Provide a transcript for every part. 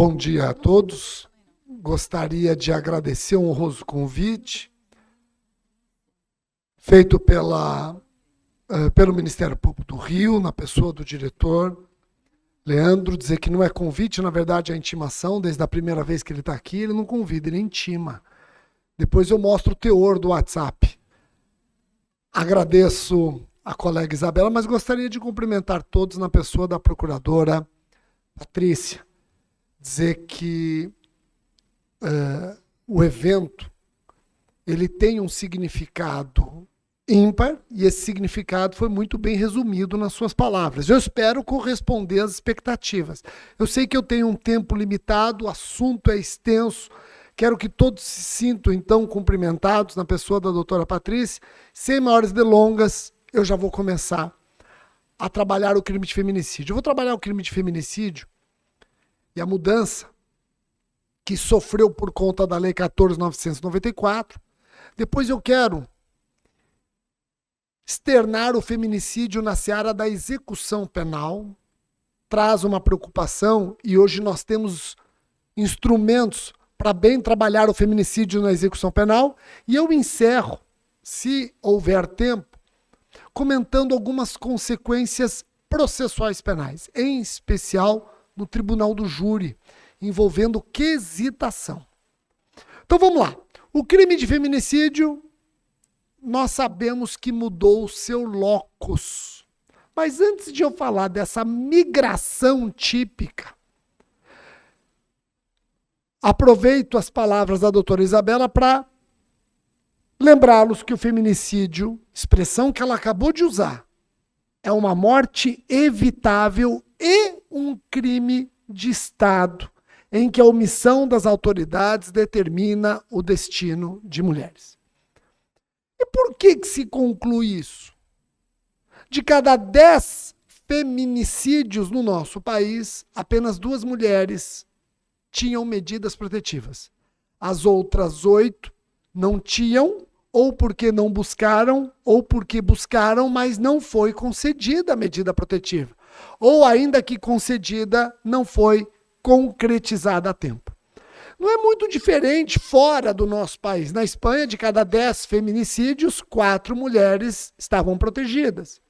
Bom dia a todos. Gostaria de agradecer o honroso convite feito pelo Ministério Público do Rio, na pessoa do diretor Leandro, dizer que não é convite, na verdade é intimação. Desde a primeira vez que ele está aqui, ele não convida, ele intima. Depois eu mostro o teor do WhatsApp. Agradeço a colega Isabela, mas gostaria de cumprimentar todos na pessoa da procuradora Patrícia. Dizer que o evento ele tem um significado ímpar e esse significado foi muito bem resumido nas suas palavras. Eu espero corresponder às expectativas. Eu sei que eu tenho um tempo limitado, o assunto é extenso, quero que todos se sintam então cumprimentados na pessoa da doutora Patrícia. Sem maiores delongas, eu já vou começar a trabalhar o crime de feminicídio. Eu vou trabalhar o crime de feminicídio e a mudança que sofreu por conta da Lei 14.994. Depois eu quero externar o feminicídio na seara da execução penal. Traz uma preocupação e hoje nós temos instrumentos para bem trabalhar o feminicídio na execução penal. E eu encerro, se houver tempo, comentando algumas consequências processuais penais, em especial no tribunal do júri, envolvendo quesitação. Então vamos lá. O crime de feminicídio, nós sabemos que mudou o seu locus. Mas antes de eu falar dessa migração típica, aproveito as palavras da doutora Isabela para lembrá-los que o feminicídio, expressão que ela acabou de usar, é uma morte evitável e um crime de Estado, em que a omissão das autoridades determina o destino de mulheres. E por que se conclui isso? De cada 10 feminicídios no nosso país, apenas 2 mulheres tinham medidas protetivas. As outras 8 não tinham, ou porque não buscaram, ou porque buscaram, mas não foi concedida a medida protetiva. Ou ainda que concedida, não foi concretizada a tempo. Não é muito diferente fora do nosso país. Na Espanha, de cada 10 feminicídios, 4 mulheres estavam protegidas.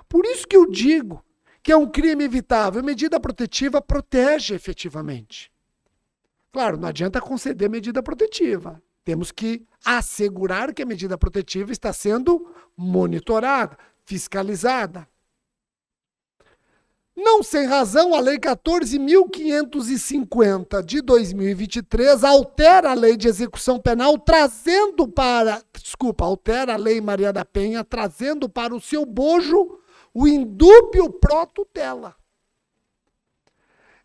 Por isso que eu digo que é um crime evitável. A medida protetiva protege efetivamente. Claro, não adianta conceder medida protetiva. Temos que assegurar que a medida protetiva está sendo monitorada, fiscalizada. Não sem razão, a Lei 14.550 de 2023 altera a Lei de Execução Penal, altera a Lei Maria da Penha, trazendo para o seu bojo o indúbio pró tutela.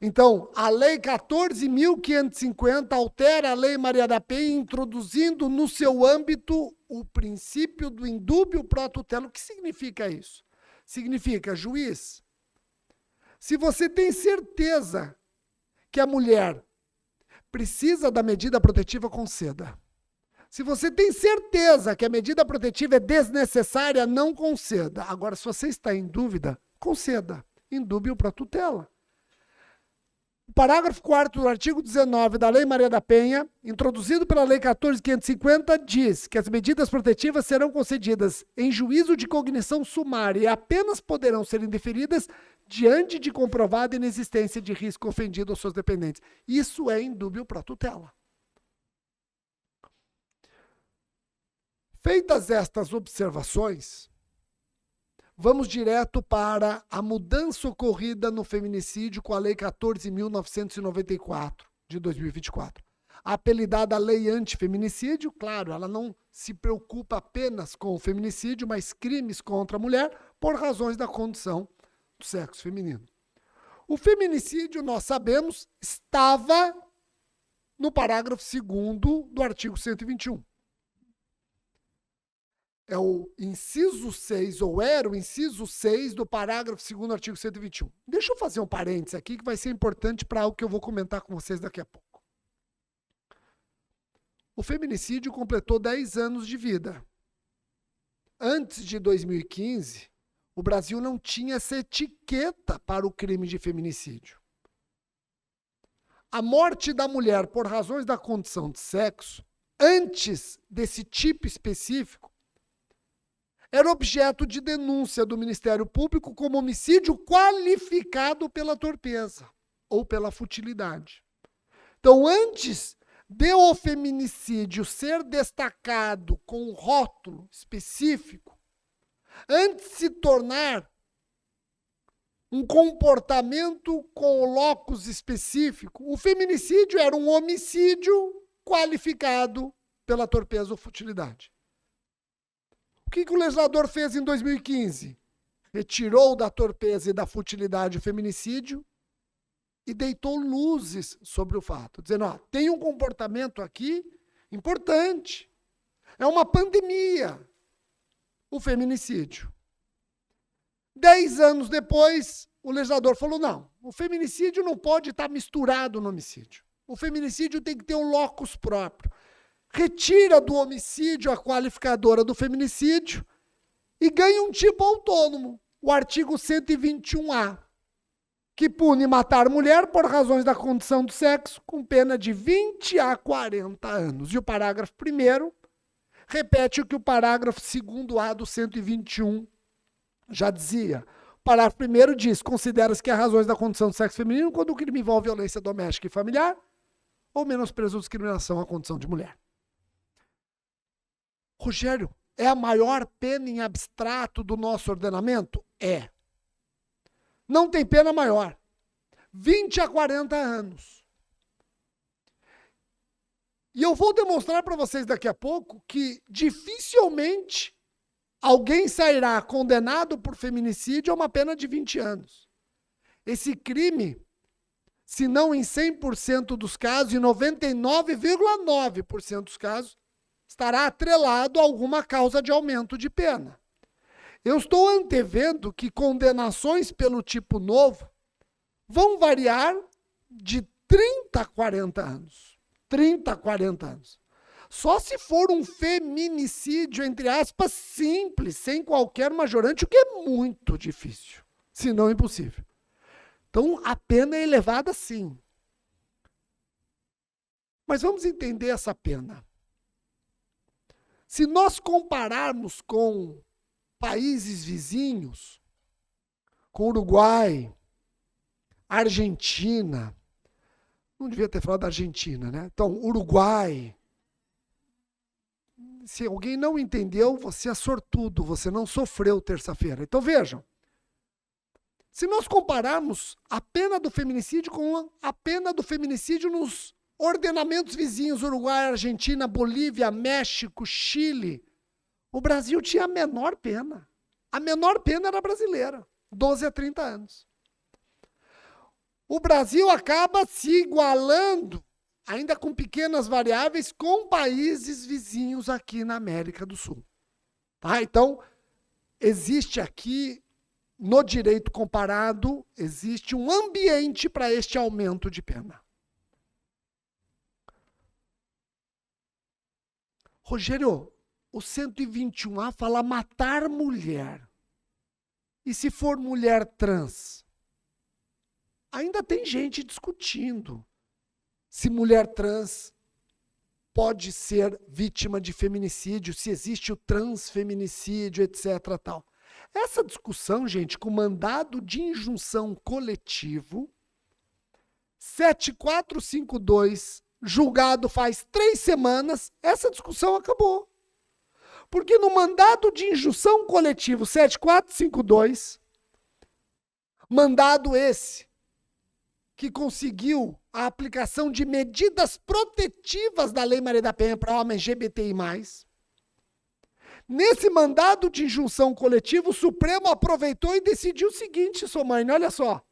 Então, a Lei 14.550 altera a Lei Maria da Penha, introduzindo no seu âmbito o princípio do indúbio pró tutela. O que significa isso? Significa, juiz, se você tem certeza que a mulher precisa da medida protetiva, conceda. Se você tem certeza que a medida protetiva é desnecessária, não conceda. Agora, se você está em dúvida, conceda. Indúbio pró tutela. O parágrafo 4º do artigo 19 da Lei Maria da Penha, introduzido pela Lei 14.550, diz que as medidas protetivas serão concedidas em juízo de cognição sumária e apenas poderão ser indeferidas diante de comprovada inexistência de risco ofendido aos seus dependentes. Isso é indúbio pró tutela. Feitas estas observações, vamos direto para a mudança ocorrida no feminicídio com a Lei 14.994 de 2024. Apelidada Lei Antifeminicídio, claro, ela não se preocupa apenas com o feminicídio, mas crimes contra a mulher por razões da condição do sexo feminino. O feminicídio, nós sabemos, estava no parágrafo 2º do artigo 121. É o inciso 6, ou era o inciso 6 do parágrafo 2º do artigo 121. Deixa eu fazer um parênteses aqui que vai ser importante para algo que eu vou comentar com vocês daqui a pouco. O feminicídio completou 10 anos de vida. Antes de 2015, o Brasil não tinha essa etiqueta para o crime de feminicídio. a morte da mulher por razões da condição de sexo, antes desse tipo específico, era objeto de denúncia do Ministério Público como homicídio qualificado pela torpeza ou pela futilidade. Então, antes de o feminicídio ser destacado com um rótulo específico, antes de se tornar um comportamento com locus específico, o feminicídio era um homicídio qualificado pela torpeza ou futilidade. O que o legislador fez em 2015? Retirou da torpeza e da futilidade o feminicídio e deitou luzes sobre o fato, dizendo, ó, tem um comportamento aqui importante. É uma pandemia, o feminicídio. 10 anos depois, o legislador falou, não, o feminicídio não pode estar misturado no homicídio. O feminicídio tem que ter um locus próprio. Retira do homicídio a qualificadora do feminicídio e ganha um tipo autônomo, o artigo 121A, que pune matar mulher por razões da condição do sexo com pena de 20 a 40 anos. E o parágrafo 1º repete o que o parágrafo 2º A do 121 já dizia. O parágrafo 1º diz, considera-se que há razões da condição do sexo feminino quando o crime envolve violência doméstica e familiar ou menosprezo ou discriminação à condição de mulher. Rogério, é a maior pena em abstrato do nosso ordenamento? É. Não tem pena maior. 20 a 40 anos. E eu vou demonstrar para vocês daqui a pouco que dificilmente alguém sairá condenado por feminicídio a uma pena de 20 anos. Esse crime, se não em 100% dos casos, em 99,9% dos casos, estará atrelado a alguma causa de aumento de pena. Eu estou antevendo que condenações pelo tipo novo vão variar de 30 a 40 anos. 30 a 40 anos. Só se for um feminicídio, entre aspas, simples, sem qualquer majorante, o que é muito difícil, se não impossível. Então, a pena é elevada sim. Mas vamos entender essa pena. Se nós compararmos com países vizinhos, com Uruguai, Argentina, não devia ter falado da Argentina, né? Então, Uruguai. Se alguém não entendeu, você é sortudo, você não sofreu terça-feira. Então vejam, se nós compararmos a pena do feminicídio com a pena do feminicídio nos ordenamentos vizinhos, Uruguai, Argentina, Bolívia, México, Chile, o Brasil tinha a menor pena. A menor pena era brasileira, 12 a 30 anos. O Brasil acaba se igualando, ainda com pequenas variáveis, com países vizinhos aqui na América do Sul. Tá? Então, existe aqui, no direito comparado, existe um ambiente para este aumento de pena. Rogério, o 121A fala matar mulher. E se for mulher trans? Ainda tem gente discutindo se mulher trans pode ser vítima de feminicídio, se existe o transfeminicídio, etc. Tal. Essa discussão, gente, com mandado de injunção coletivo, 7452, julgado faz 3 semanas, essa discussão acabou. Porque no mandado de injunção coletivo 7452, mandado esse que conseguiu a aplicação de medidas protetivas da Lei Maria da Penha para homens LGBTI+, nesse mandado de injunção coletivo, o Supremo aproveitou e decidiu o seguinte, Somane, olha só,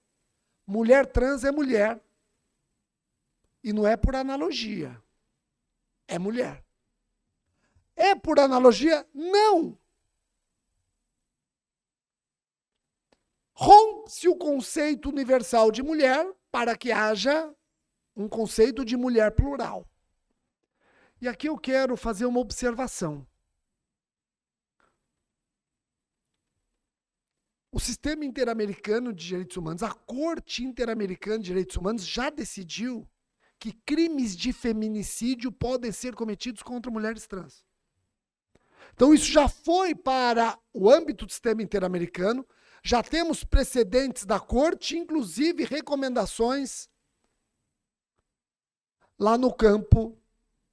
mulher trans é mulher. E não é por analogia, é mulher. É por analogia? Não. Rompe-se o conceito universal de mulher para que haja um conceito de mulher plural. E aqui eu quero fazer uma observação. O Sistema Interamericano de Direitos Humanos, a Corte Interamericana de Direitos Humanos já decidiu que crimes de feminicídio podem ser cometidos contra mulheres trans. Então isso já foi para o âmbito do sistema interamericano, já temos precedentes da corte, inclusive recomendações lá no campo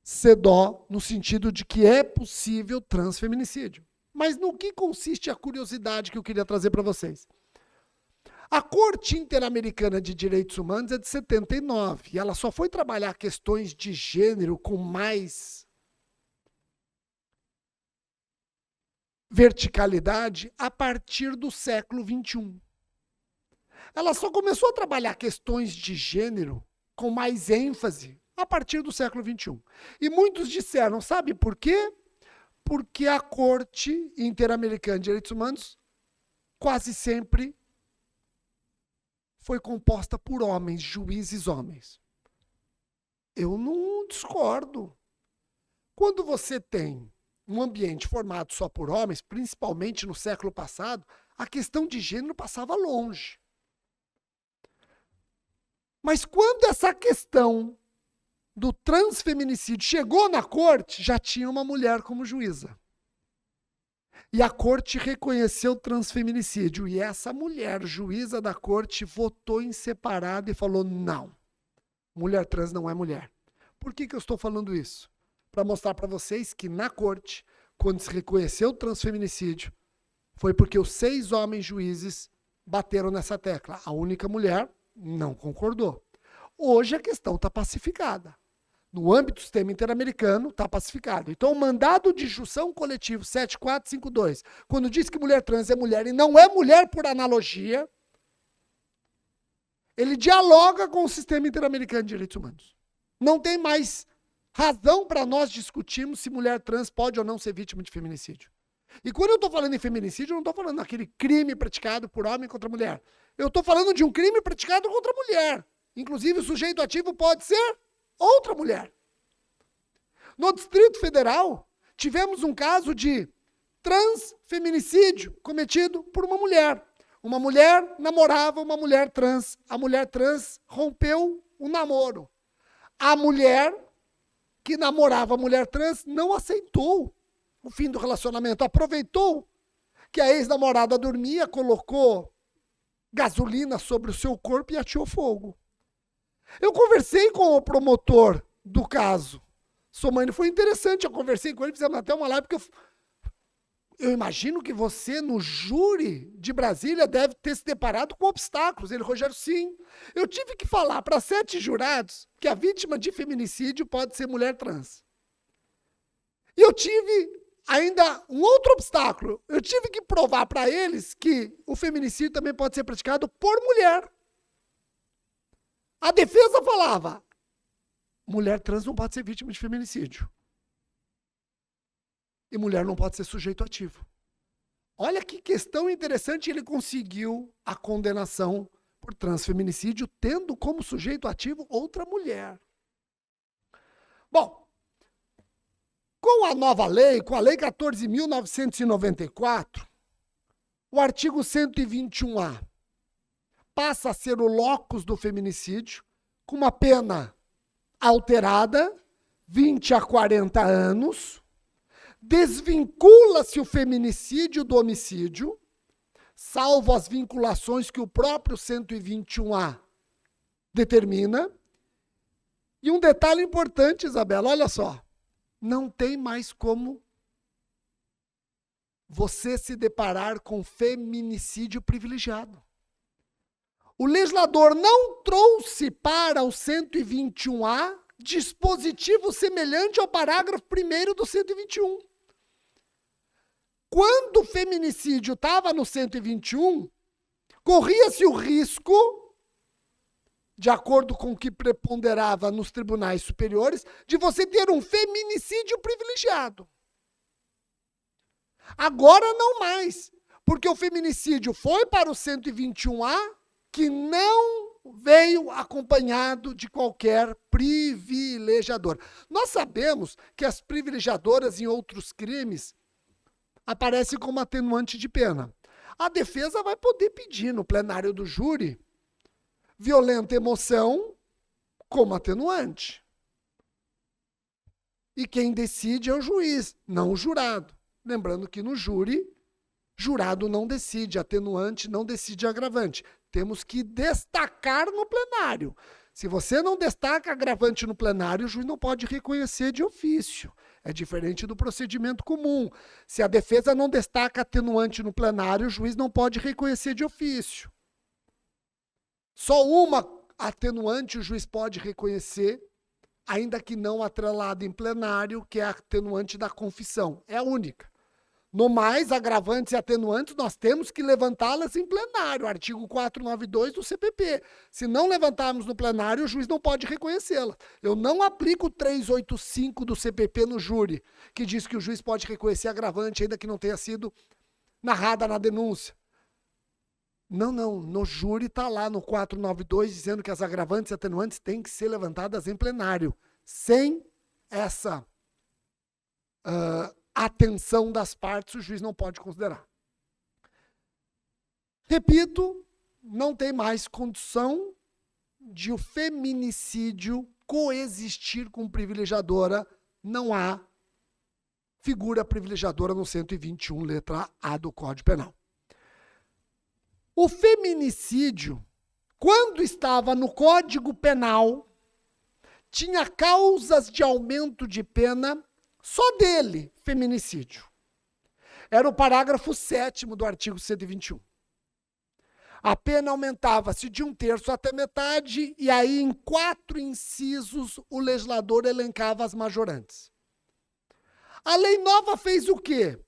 CEDAW, no sentido de que é possível transfeminicídio. Mas no que consiste a curiosidade que eu queria trazer para vocês? A Corte Interamericana de Direitos Humanos é de 79, e ela só foi trabalhar questões de gênero com mais verticalidade a partir do século XXI. Ela só começou a trabalhar questões de gênero com mais ênfase a partir do século XXI. E muitos disseram, sabe por quê? Porque a Corte Interamericana de Direitos Humanos quase sempre foi composta por homens, juízes homens. Eu não discordo. Quando você tem um ambiente formado só por homens, principalmente no século passado, a questão de gênero passava longe. Mas quando essa questão do transfeminicídio chegou na corte, já tinha uma mulher como juíza. E a corte reconheceu o transfeminicídio. E essa mulher, juíza da corte, votou em separado e falou, não, mulher trans não é mulher. Por que eu estou falando isso? Para mostrar para vocês que na corte, quando se reconheceu o transfeminicídio, foi porque os 6 homens juízes bateram nessa tecla. A única mulher não concordou. Hoje a questão está pacificada. No âmbito do sistema interamericano, está pacificado. Então, o mandado de junção coletivo 7452, quando diz que mulher trans é mulher e não é mulher por analogia, ele dialoga com o sistema interamericano de direitos humanos. Não tem mais razão para nós discutirmos se mulher trans pode ou não ser vítima de feminicídio. E quando eu estou falando em feminicídio, eu não estou falando daquele crime praticado por homem contra mulher. Eu estou falando de um crime praticado contra mulher. Inclusive, o sujeito ativo pode ser outra mulher. No Distrito Federal, tivemos um caso de transfeminicídio cometido por uma mulher. Uma mulher namorava uma mulher trans. A mulher trans rompeu o namoro. A mulher que namorava a mulher trans não aceitou o fim do relacionamento. Aproveitou que a ex-namorada dormia, colocou gasolina sobre o seu corpo e ateou fogo. Eu conversei com o promotor do caso. Somani, foi interessante, eu conversei com ele, fizemos até uma live, porque eu imagino que você, no júri de Brasília, deve ter se deparado com obstáculos. Ele, Rogério, sim. Eu tive que falar para 7 jurados que a vítima de feminicídio pode ser mulher trans. E eu tive ainda um outro obstáculo. Eu tive que provar para eles que o feminicídio também pode ser praticado por mulher. A defesa falava, mulher trans não pode ser vítima de feminicídio. E mulher não pode ser sujeito ativo. Olha que questão interessante, ele conseguiu a condenação por transfeminicídio, tendo como sujeito ativo outra mulher. Bom, com a nova lei, com a Lei 14.994, o artigo 121A passa a ser o locus do feminicídio, com uma pena alterada, 20 a 40 anos, desvincula-se o feminicídio do homicídio, salvo as vinculações que o próprio 121A determina. E um detalhe importante, Isabela, olha só, não tem mais como você se deparar com feminicídio privilegiado. O legislador não trouxe para o 121A dispositivo semelhante ao parágrafo 1º do 121. Quando o feminicídio estava no 121, corria-se o risco, de acordo com o que preponderava nos tribunais superiores, de você ter um feminicídio privilegiado. Agora não mais, porque o feminicídio foi para o 121A, que não veio acompanhado de qualquer privilegiador. Nós sabemos que as privilegiadoras em outros crimes aparecem como atenuante de pena. A defesa vai poder pedir no plenário do júri violenta emoção como atenuante. E quem decide é o juiz, não o jurado. Lembrando que no júri, jurado não decide, atenuante não decide agravante. Temos que destacar no plenário. Se você não destaca agravante no plenário, o juiz não pode reconhecer de ofício. É diferente do procedimento comum. Se a defesa não destaca atenuante no plenário, o juiz não pode reconhecer de ofício. Só uma atenuante o juiz pode reconhecer, ainda que não atrelada em plenário, que é a atenuante da confissão. É a única. No mais, agravantes e atenuantes, nós temos que levantá-las em plenário, artigo 492 do CPP. Se não levantarmos no plenário, o juiz não pode reconhecê-las. Eu não aplico o 385 do CPP no júri, que diz que o juiz pode reconhecer agravante, ainda que não tenha sido narrada na denúncia. Não, no júri está lá no 492 dizendo que as agravantes e atenuantes têm que ser levantadas em plenário, sem essa atenção das partes, o juiz não pode considerar. Repito, não tem mais condição de o feminicídio coexistir com privilegiadora, não há figura privilegiadora no 121, letra A do Código Penal. O feminicídio, quando estava no Código Penal, tinha causas de aumento de pena só dele, feminicídio. Era o parágrafo 7º do artigo 121. A pena aumentava-se de 1/3 até metade, e aí em 4 incisos o legislador elencava as majorantes. A lei nova fez o quê?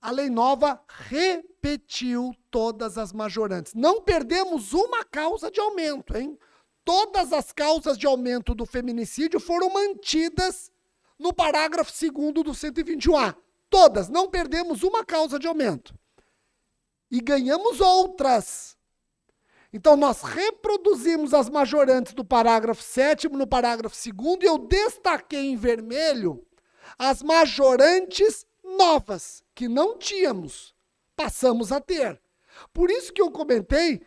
A lei nova repetiu todas as majorantes. Não perdemos uma causa de aumento, hein? Todas as causas de aumento do feminicídio foram mantidas no parágrafo 2º do 121A. Todas, não perdemos uma causa de aumento. E ganhamos outras. Então, nós reproduzimos as majorantes do parágrafo 7º no parágrafo 2º, e eu destaquei em vermelho as majorantes novas, que não tínhamos, passamos a ter. Por isso que eu comentei,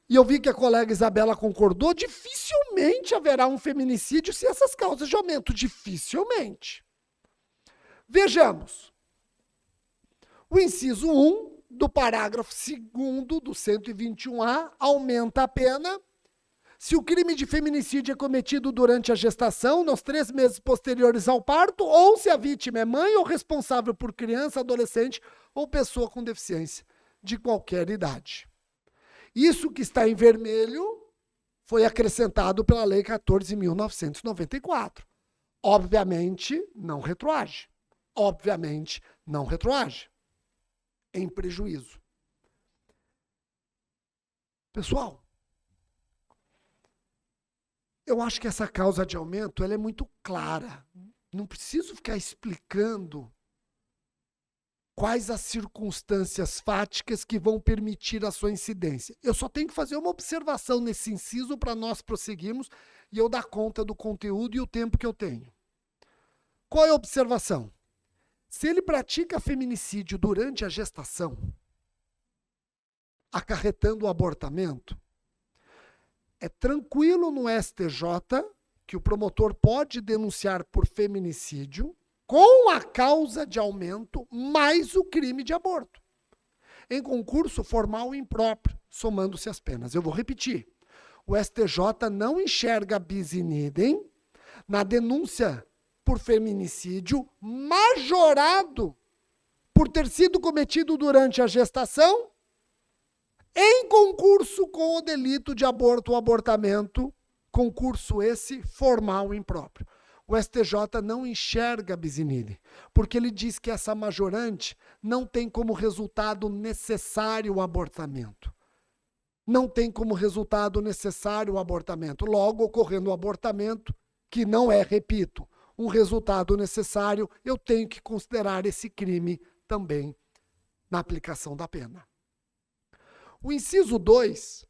e eu vi que a colega Isabela concordou, dificilmente haverá um feminicídio sem essas causas de aumento, dificilmente. Vejamos. O inciso 1 do parágrafo 2º do 121A aumenta a pena se o crime de feminicídio é cometido durante a gestação, nos 3 meses posteriores ao parto, ou se a vítima é mãe ou responsável por criança, adolescente ou pessoa com deficiência de qualquer idade. Isso que está em vermelho foi acrescentado pela Lei 14.994. Obviamente, não retroage. Obviamente, não retroage. Em prejuízo. Pessoal, eu acho que essa causa de aumento ela é muito clara. Não preciso ficar explicando quais as circunstâncias fáticas que vão permitir a sua incidência. Eu só tenho que fazer uma observação nesse inciso para nós prosseguirmos e eu dar conta do conteúdo e o tempo que eu tenho. Qual é a observação? Se ele pratica feminicídio durante a gestação, acarretando o abortamento, é tranquilo no STJ que o promotor pode denunciar por feminicídio com a causa de aumento mais o crime de aborto, em concurso formal e impróprio, somando-se as penas. Eu vou repetir. O STJ não enxerga bis in idem na denúncia por feminicídio majorado por ter sido cometido durante a gestação em concurso com o delito de aborto ou abortamento, concurso esse formal e impróprio. O STJ não enxerga bis in idem, porque ele diz que essa majorante não tem como resultado necessário o abortamento. Não tem como resultado necessário o abortamento. Logo, ocorrendo o abortamento, que não é, repito, um resultado necessário, eu tenho que considerar esse crime também na aplicação da pena. O inciso 2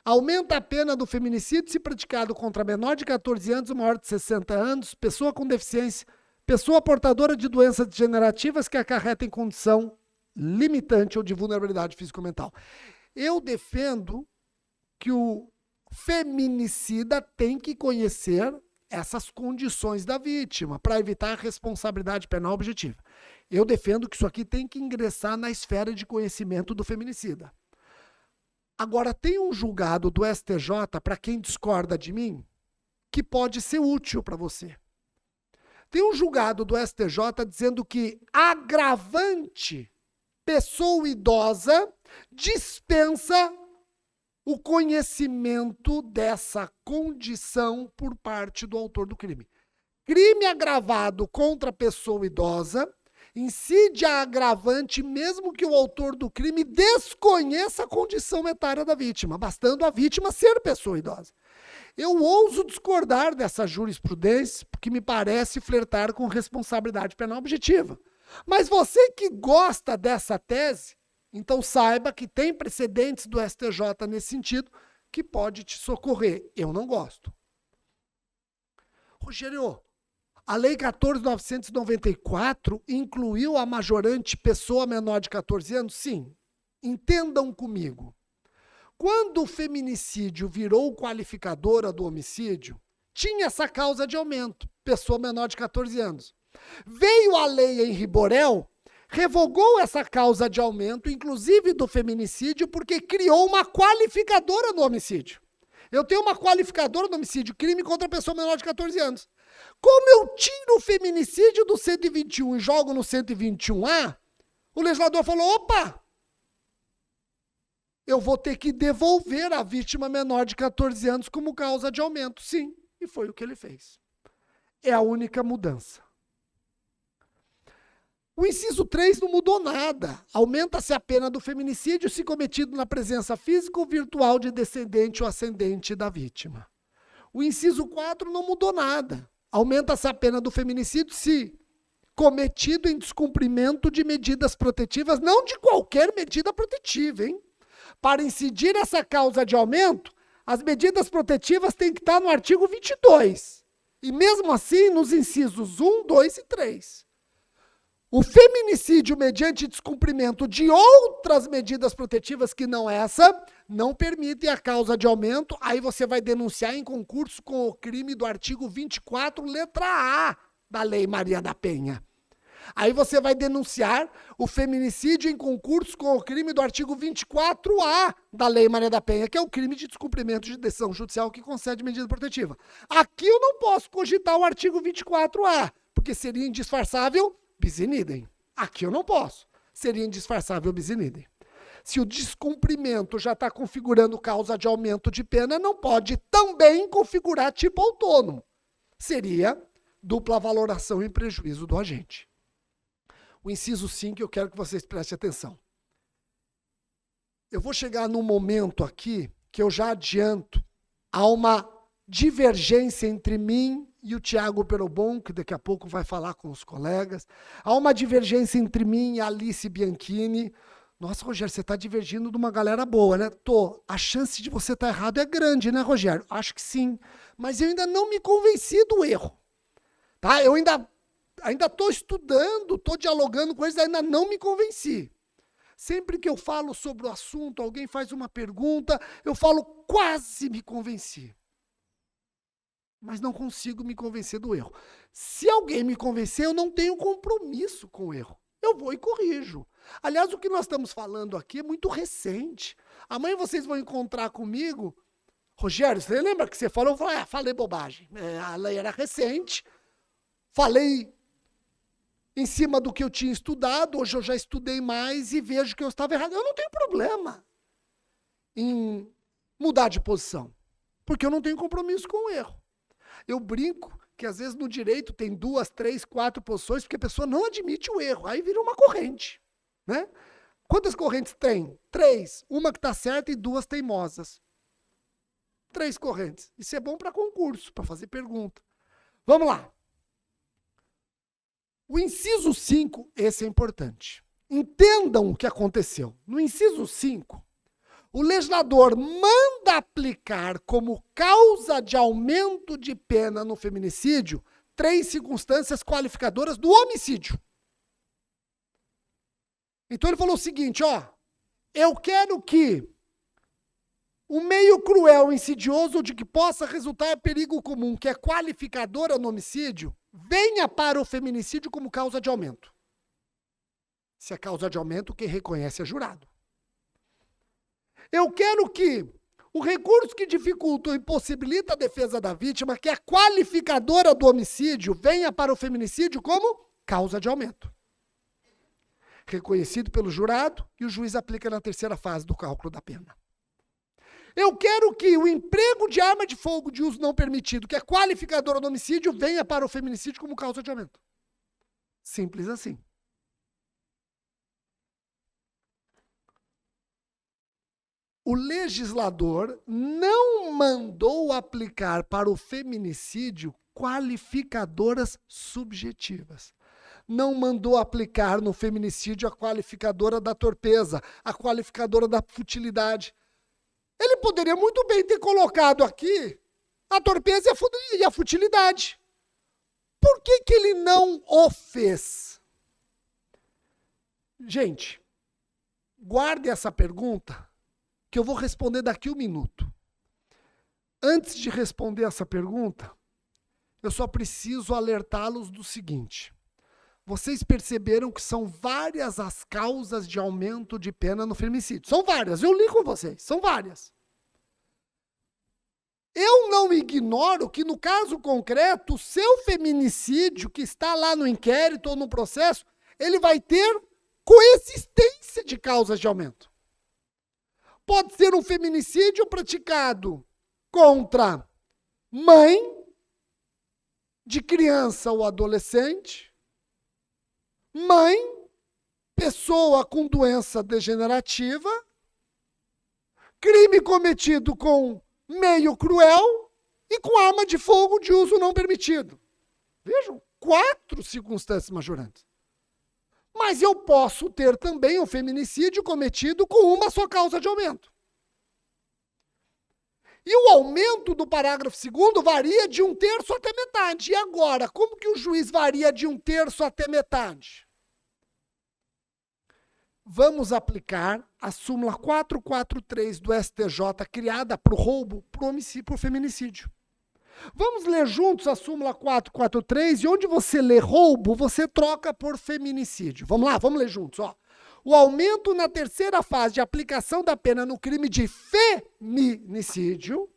aumenta a pena do feminicídio se praticado contra menor de 14 anos ou maior de 60 anos, pessoa com deficiência, pessoa portadora de doenças degenerativas que acarretem condição limitante ou de vulnerabilidade físico-mental. Eu defendo que o feminicida tem que conhecer essas condições da vítima para evitar a responsabilidade penal objetiva. Eu defendo que isso aqui tem que ingressar na esfera de conhecimento do feminicida. Agora, tem um julgado do STJ, para quem discorda de mim, que pode ser útil para você. Tem um julgado do STJ dizendo que agravante pessoa idosa dispensa o conhecimento dessa condição por parte do autor do crime. Crime agravado contra a pessoa idosa incide a agravante mesmo que o autor do crime desconheça a condição etária da vítima, bastando a vítima ser pessoa idosa. Eu ouso discordar dessa jurisprudência, porque me parece flertar com responsabilidade penal objetiva. Mas você que gosta dessa tese, então saiba que tem precedentes do STJ nesse sentido que pode te socorrer. Eu não gosto. Rogério, a Lei 14.994 incluiu a majorante pessoa menor de 14 anos? Sim. Entendam comigo. Quando o feminicídio virou qualificadora do homicídio, tinha essa causa de aumento, pessoa menor de 14 anos. Veio a lei Henri Borel, revogou essa causa de aumento, inclusive do feminicídio, porque criou uma qualificadora no homicídio. Eu tenho uma qualificadora no homicídio, crime contra a pessoa menor de 14 anos. Como eu tiro o feminicídio do 121 e jogo no 121A, o legislador falou, opa, eu vou ter que devolver a vítima menor de 14 anos como causa de aumento. Sim, e foi o que ele fez. É a única mudança. O inciso 3 não mudou nada. Aumenta-se a pena do feminicídio se cometido na presença física ou virtual de descendente ou ascendente da vítima. O inciso 4 não mudou nada. Aumenta-se a pena do feminicídio se cometido em descumprimento de medidas protetivas, não de qualquer medida protetiva, hein? Para incidir essa causa de aumento, as medidas protetivas têm que estar no artigo 22. E mesmo assim, nos incisos 1, 2 e 3. O feminicídio mediante descumprimento de outras medidas protetivas que não essa, não permitem a causa de aumento, aí você vai denunciar em concurso com o crime do artigo 24, letra A da Lei Maria da Penha. Aí você vai denunciar o feminicídio em concurso com o crime do artigo 24A da Lei Maria da Penha, que é o crime de descumprimento de decisão judicial que concede medida protetiva. Aqui eu não posso cogitar o artigo 24A, porque seria indisfarçável bis in idem. Aqui eu não posso. Seria indisfarçável bis in idem. Se o descumprimento já está configurando causa de aumento de pena, não pode também configurar tipo autônomo. Seria dupla valoração em prejuízo do agente. O inciso 5, eu quero que vocês prestem atenção. Eu vou chegar num momento aqui que eu já adianto. Há uma divergência entre mim e o Tiago Perobon, que daqui a pouco vai falar com os colegas. Há uma divergência entre mim e a Alice Bianchini. Nossa, Rogério, você está divergindo de uma galera boa, né? Tô. A chance de você estar errado é grande, né, Rogério? Acho que sim. Mas eu ainda não me convenci do erro. Tá? Eu ainda estou estudando, estou dialogando com eles, ainda não me convenci. Sempre que eu falo sobre o assunto, alguém faz uma pergunta, eu falo, quase me convenci. Mas não consigo me convencer do erro. Se alguém me convencer, eu não tenho compromisso com o erro. Eu vou e corrijo. Aliás, o que nós estamos falando aqui é muito recente. Amanhã vocês vão encontrar comigo. Rogério, você lembra que você falou? Eu falei, falei bobagem. A lei era recente. Falei em cima do que eu tinha estudado. Hoje eu já estudei mais e vejo que eu estava errado. Eu não tenho problema em mudar de posição. Porque eu não tenho compromisso com o erro. Eu brinco que às vezes no direito tem 2, 3, 4 posições porque a pessoa não admite o erro. Aí vira uma corrente, né? Quantas correntes tem? 3. Uma que está certa e 2 teimosas. 3 correntes. Isso é bom para concurso, para fazer pergunta. Vamos lá. O inciso 5, esse é importante. Entendam o que aconteceu. No inciso 5, o legislador manda aplicar como causa de aumento de pena no feminicídio 3 circunstâncias qualificadoras do homicídio. Então ele falou o seguinte, ó, eu quero que o meio cruel, insidioso ou de que possa resultar perigo comum, que é qualificadora no homicídio, venha para o feminicídio como causa de aumento. Se é causa de aumento, quem reconhece é jurado. Eu quero que o recurso que dificulta ou impossibilita a defesa da vítima, que é qualificadora do homicídio, venha para o feminicídio como causa de aumento. Reconhecido pelo jurado e o juiz aplica na terceira fase do cálculo da pena. Eu quero que o emprego de arma de fogo de uso não permitido, que é qualificadora do homicídio, venha para o feminicídio como causa de aumento. Simples assim. O legislador não mandou aplicar para o feminicídio qualificadoras subjetivas. Não mandou aplicar no feminicídio a qualificadora da torpeza, a qualificadora da futilidade. Ele poderia muito bem ter colocado aqui a torpeza e a futilidade. Por que ele não o fez? Gente, guarde essa pergunta, que eu vou responder daqui a um minuto. Antes de responder essa pergunta, eu só preciso alertá-los do seguinte. Vocês perceberam que são várias as causas de aumento de pena no feminicídio. São várias, eu li com vocês, são várias. Eu não ignoro que no caso concreto, o seu feminicídio, que está lá no inquérito ou no processo, ele vai ter coexistência de causas de aumento. Pode ser um feminicídio praticado contra mãe de criança ou adolescente, mãe, pessoa com doença degenerativa, crime cometido com meio cruel e com arma de fogo de uso não permitido. Vejam, 4 circunstâncias majorantes. Mas eu posso ter também o feminicídio cometido com uma só causa de aumento. E o aumento do parágrafo 2º varia de 1/3 até metade. E agora, como que o juiz varia de 1/3 até metade? Vamos aplicar a súmula 443 do STJ, criada para o roubo, para o homicídio, para o feminicídio. Vamos ler juntos a súmula 443, e onde você lê roubo, você troca por feminicídio. Vamos lá, vamos ler juntos, ó. O aumento na terceira fase de aplicação da pena no crime de feminicídio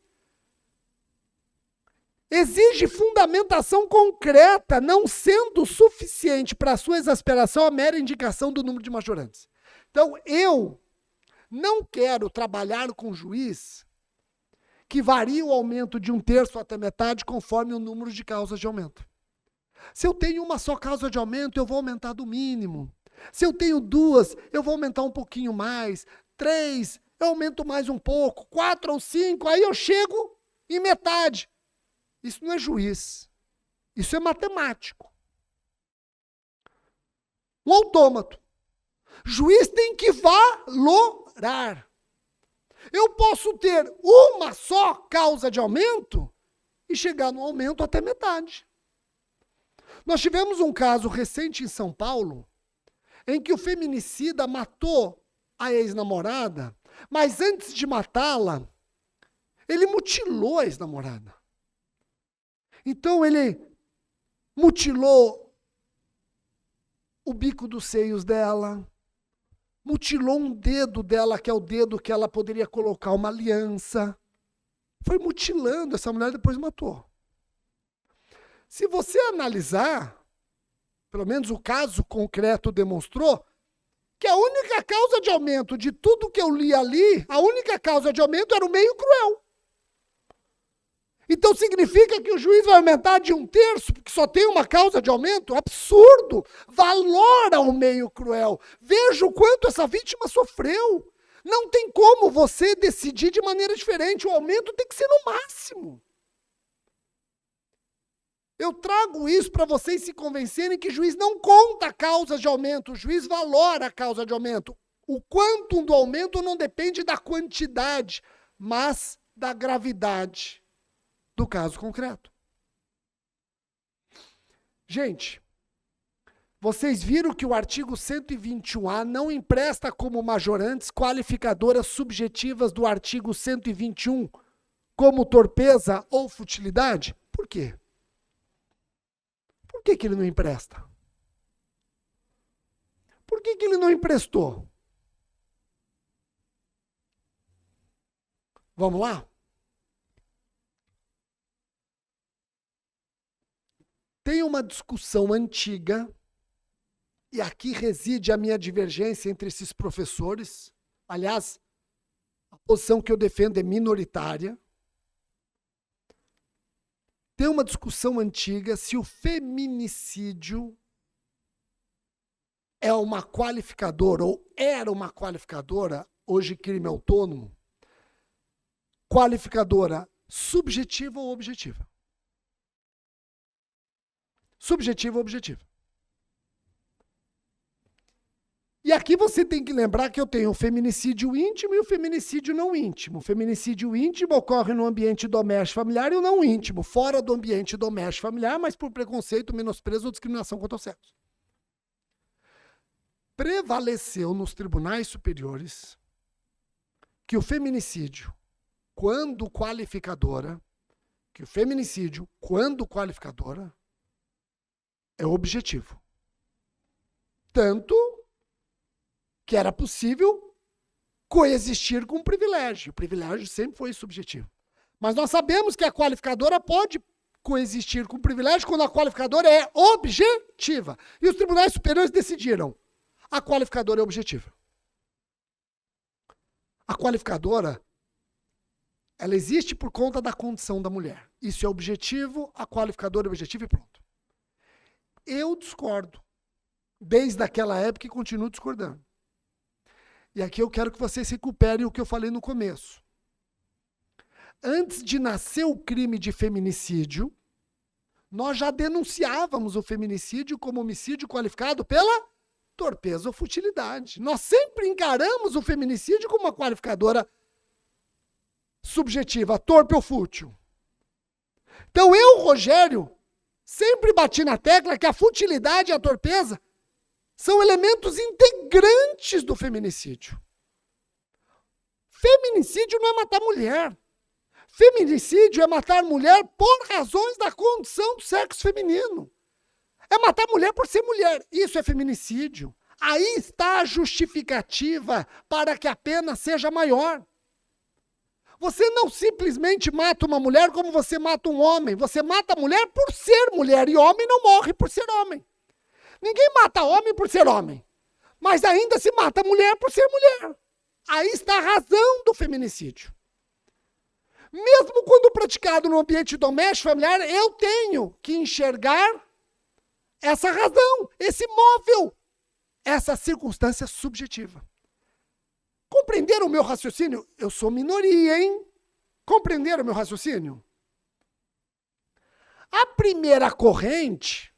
exige fundamentação concreta, não sendo suficiente para sua exasperação a mera indicação do número de majorantes. Então, eu não quero trabalhar com juiz que varia o aumento de 1/3 até metade conforme o número de causas de aumento. Se eu tenho uma só causa de aumento, eu vou aumentar do mínimo. Se eu tenho 2, eu vou aumentar um pouquinho mais. 3, eu aumento mais um pouco. 4 ou 5, aí eu chego em metade. Isso não é juiz. Isso é matemático. Um autômato. Juiz tem que valorar. Eu posso ter uma só causa de aumento e chegar no aumento até metade. Nós tivemos um caso recente em São Paulo, em que o feminicida matou a ex-namorada, mas antes de matá-la, ele mutilou a ex-namorada. Então ele mutilou o bico dos seios dela, mutilou um dedo dela, que é o dedo que ela poderia colocar uma aliança. Foi mutilando essa mulher e depois matou. Se você analisar, pelo menos o caso concreto demonstrou, que a única causa de aumento de tudo que eu li ali, a única causa de aumento era o meio cruel. Então significa que o juiz vai aumentar de 1/3, porque só tem uma causa de aumento? Absurdo! Valora o meio cruel. Veja o quanto essa vítima sofreu. Não tem como você decidir de maneira diferente. O aumento tem que ser no máximo. Eu trago isso para vocês se convencerem que o juiz não conta causas de aumento, o juiz valora a causa de aumento. O quantum do aumento não depende da quantidade, mas da gravidade do caso concreto. Gente, Vocês viram que o artigo 121A não empresta como majorantes qualificadoras subjetivas do artigo 121, como torpeza ou futilidade? Por quê? Por que ele não empresta? Por que ele não emprestou? Vamos lá? Tem uma discussão antiga, e aqui reside a minha divergência entre esses professores. Aliás, a posição que eu defendo é minoritária. Tem uma discussão antiga se o feminicídio é uma qualificadora, ou era uma qualificadora, hoje crime autônomo, qualificadora subjetiva ou objetiva. Subjetiva ou objetiva. E aqui você tem que lembrar que eu tenho o feminicídio íntimo e o feminicídio não íntimo. O feminicídio íntimo ocorre no ambiente doméstico familiar e o não íntimo, fora do ambiente doméstico familiar, mas por preconceito, menosprezo ou discriminação contra o sexo. Prevaleceu nos tribunais superiores que o feminicídio, quando qualificadora, é objetivo. Tanto que era possível coexistir com o privilégio. O privilégio sempre foi subjetivo. Mas nós sabemos que a qualificadora pode coexistir com o privilégio quando a qualificadora é objetiva. E os tribunais superiores decidiram: a qualificadora é objetiva. A qualificadora, ela existe por conta da condição da mulher. Isso é objetivo, a qualificadora é objetiva e pronto. Eu discordo. Desde aquela época e continuo discordando. E aqui eu quero que vocês recuperem o que eu falei no começo. Antes de nascer o crime de feminicídio, nós já denunciávamos o feminicídio como homicídio qualificado pela torpeza ou futilidade. Nós sempre encaramos o feminicídio como uma qualificadora subjetiva, torpe ou fútil. Então eu, Rogério, sempre bati na tecla que a futilidade e a torpeza são elementos integrantes do feminicídio. Feminicídio não é matar mulher. Feminicídio é matar mulher por razões da condição do sexo feminino. É matar mulher por ser mulher. Isso é feminicídio. Aí está a justificativa para que a pena seja maior. Você não simplesmente mata uma mulher como você mata um homem. Você mata a mulher por ser mulher. E homem não morre por ser homem. Ninguém mata homem por ser homem, mas ainda se mata mulher por ser mulher. Aí está a razão do feminicídio. Mesmo quando praticado no ambiente doméstico familiar, eu tenho que enxergar essa razão, esse móvel, essa circunstância subjetiva. Compreenderam o meu raciocínio? Eu sou minoria, hein? Compreenderam o meu raciocínio? A primeira corrente,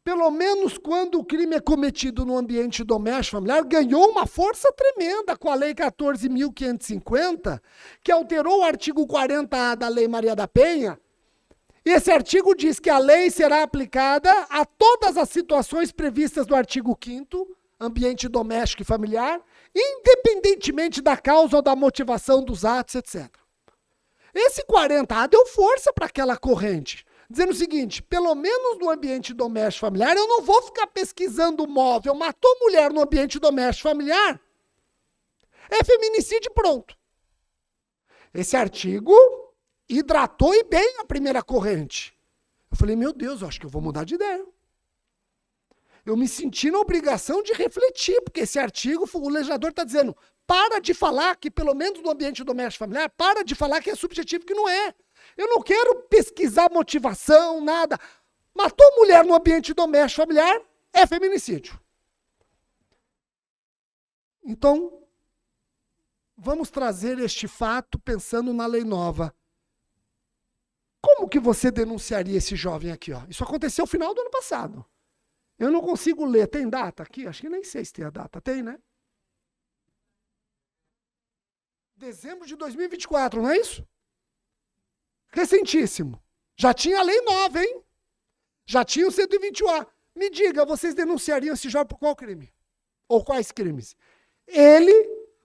pelo menos quando o crime é cometido no ambiente doméstico familiar, ganhou uma força tremenda com a Lei 14.550, que alterou o artigo 40A da Lei Maria da Penha. Esse artigo diz que a lei será aplicada a todas as situações previstas no artigo 5º, ambiente doméstico e familiar, independentemente da causa ou da motivação dos atos, etc. Esse 40A deu força para aquela corrente, dizendo o seguinte: pelo menos no ambiente doméstico familiar, eu não vou ficar pesquisando o móvel. Matou mulher no ambiente doméstico familiar, é feminicídio, pronto. Esse artigo hidratou e bem a primeira corrente. Eu falei, meu Deus, eu acho que eu vou mudar de ideia. Eu me senti na obrigação de refletir, porque esse artigo, o legislador está dizendo, para de falar que, pelo menos no ambiente doméstico familiar, para de falar que é subjetivo, que não é. Eu não quero pesquisar motivação, nada. Matou mulher no ambiente doméstico familiar, é feminicídio. Então, vamos trazer este fato pensando na lei nova. Como que você denunciaria esse jovem aqui? Ó? Isso aconteceu no final do ano passado. Eu não consigo ler. Tem data aqui? Acho que nem sei se tem a data. Tem, né? Dezembro de 2024, não é isso? Recentíssimo. Já tinha a lei nova, hein? Já tinha o 121A. Me diga, vocês denunciariam esse jovem por qual crime? Ou quais crimes? Ele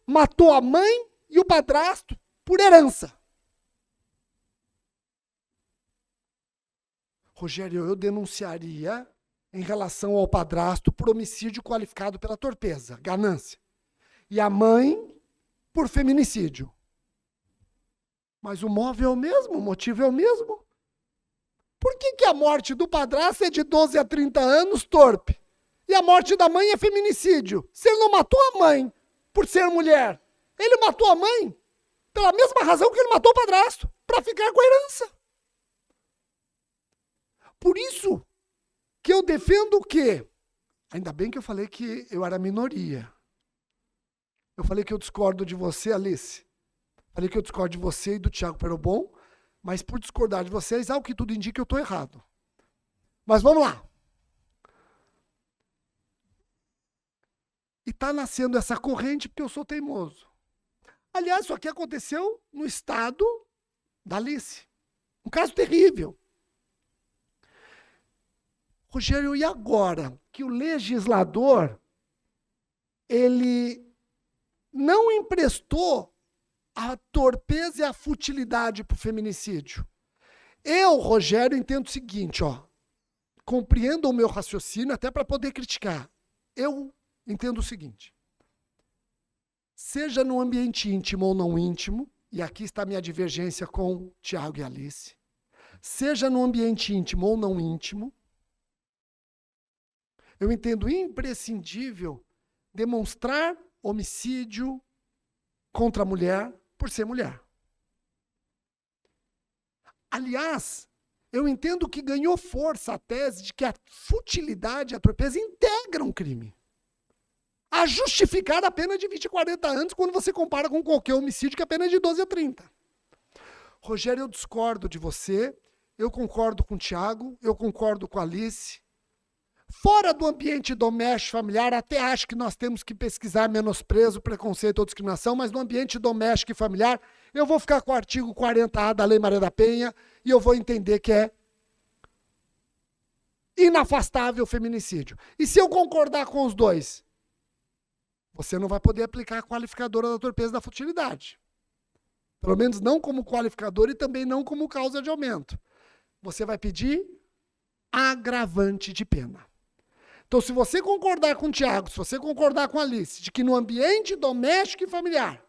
matou a mãe e o padrasto por herança. Rogério, eu denunciaria em relação ao padrasto por homicídio qualificado pela torpeza, ganância. E a mãe por feminicídio. Mas o móvel é o mesmo, o motivo é o mesmo. Por que a morte do padrasto é de 12 a 30 anos, torpe? E a morte da mãe é feminicídio? Se ele não matou a mãe por ser mulher, ele matou a mãe pela mesma razão que ele matou o padrasto, para ficar com a herança. Por isso que eu defendo o quê? Ainda bem que eu falei que eu era minoria. Eu falei que eu discordo de você, Alice. Falei que eu discordo de você e do Thiago Perobon, mas por discordar de vocês, ao que tudo indica, eu estou errado. Mas vamos lá. E está nascendo essa corrente porque eu sou teimoso. Aliás, isso aqui aconteceu no estado da Alice. Um caso terrível. Rogério, e agora que o legislador, ele não emprestou a torpeza e a futilidade para o feminicídio? Eu, Rogério, entendo o seguinte, compreendo o meu raciocínio até para poder criticar. Eu entendo o seguinte, seja no ambiente íntimo ou não íntimo, e aqui está a minha divergência com Tiago e Alice, seja no ambiente íntimo ou não íntimo, eu entendo imprescindível demonstrar homicídio contra a mulher por ser mulher. Aliás, eu entendo que ganhou força a tese de que a futilidade e a torpeza integram um crime. A justificar a pena de 20 a 40 anos quando você compara com qualquer homicídio que é a pena de 12 a 30. Rogério, eu discordo de você, eu concordo com o Thiago, eu concordo com a Alice. Fora do ambiente doméstico familiar, até acho que nós temos que pesquisar menosprezo, preconceito ou discriminação, mas no ambiente doméstico e familiar, eu vou ficar com o artigo 40A da Lei Maria da Penha e eu vou entender que é inafastável o feminicídio. E se eu concordar com os dois, você não vai poder aplicar a qualificadora da torpeza e da futilidade. Pelo menos não como qualificador e também não como causa de aumento. Você vai pedir agravante de pena. Então, se você concordar com o Thiago, se você concordar com a Alice, de que no ambiente doméstico e familiar,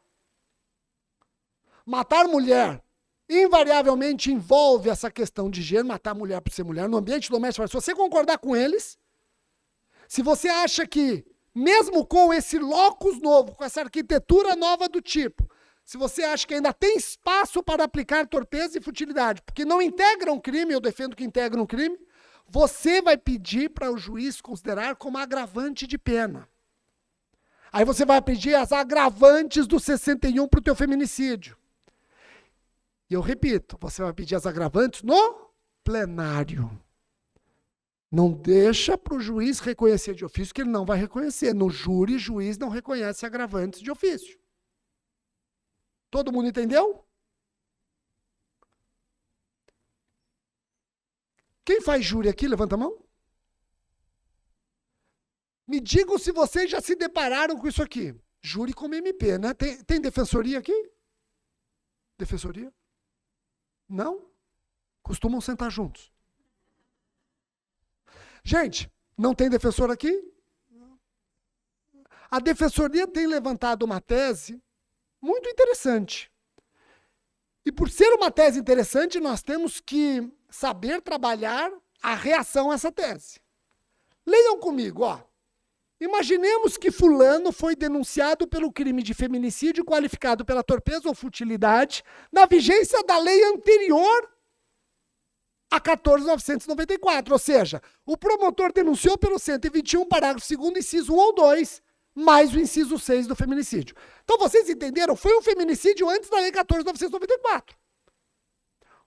matar mulher invariavelmente envolve essa questão de gênero, matar mulher por ser mulher, no ambiente doméstico, se você concordar com eles, se você acha que, mesmo com esse locus novo, com essa arquitetura nova do tipo, se você acha que ainda tem espaço para aplicar torpeza e futilidade, porque não integram um crime, eu defendo que integram um crime, você vai pedir para o juiz considerar como agravante de pena. Aí você vai pedir as agravantes do 61 para o teu feminicídio. E eu repito, você vai pedir as agravantes no plenário. Não deixa para o juiz reconhecer de ofício, que ele não vai reconhecer. No júri, juiz não reconhece agravantes de ofício. Todo mundo entendeu? Quem faz júri aqui, levanta a mão. Me digam se vocês já se depararam com isso aqui. Júri como MP, né? Tem defensoria aqui? Defensoria? Não? Costumam sentar juntos. Gente, não tem defensor aqui? A defensoria tem levantado uma tese muito interessante. E por ser uma tese interessante, nós temos que saber trabalhar a reação a essa tese. Leiam comigo, Imaginemos que fulano foi denunciado pelo crime de feminicídio qualificado pela torpeza ou futilidade na vigência da lei anterior a 14.994, ou seja, o promotor denunciou pelo 121, parágrafo 2º, inciso 1 ou 2, mais o inciso 6 do feminicídio. Então vocês entenderam? Foi um feminicídio antes da lei 14.994.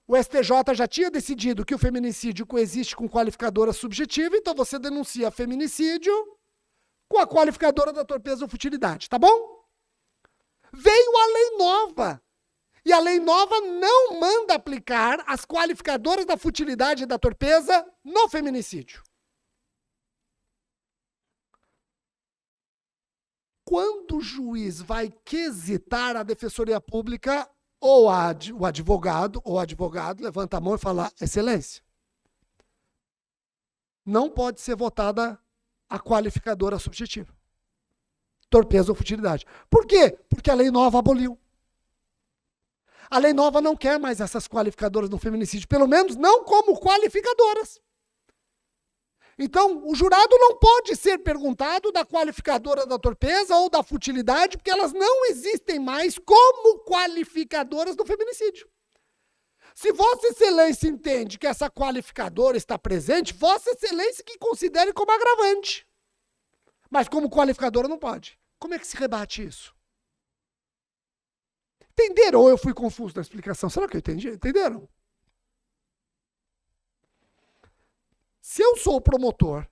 O STJ já tinha decidido que o feminicídio coexiste com qualificadora subjetiva, então você denuncia feminicídio com a qualificadora da torpeza ou futilidade, tá bom? Veio a lei nova. E a lei nova não manda aplicar as qualificadoras da futilidade e da torpeza no feminicídio. quando o juiz vai quesitar a defensoria pública, ou o advogado levanta a mão e fala, excelência, não pode ser votada a qualificadora subjetiva. Torpeza ou futilidade. Por quê? Porque a lei nova aboliu. A lei nova não quer mais essas qualificadoras no feminicídio, pelo menos não como qualificadoras. Então, o jurado não pode ser perguntado da qualificadora da torpeza ou da futilidade, porque elas não existem mais como qualificadoras do feminicídio. Se Vossa Excelência entende que essa qualificadora está presente, Vossa Excelência que considere como agravante. Mas como qualificadora não pode. Como é que se rebate isso? Entenderam ou eu fui confuso na explicação? Será que eu entendi? Entenderam? Se eu sou o promotor,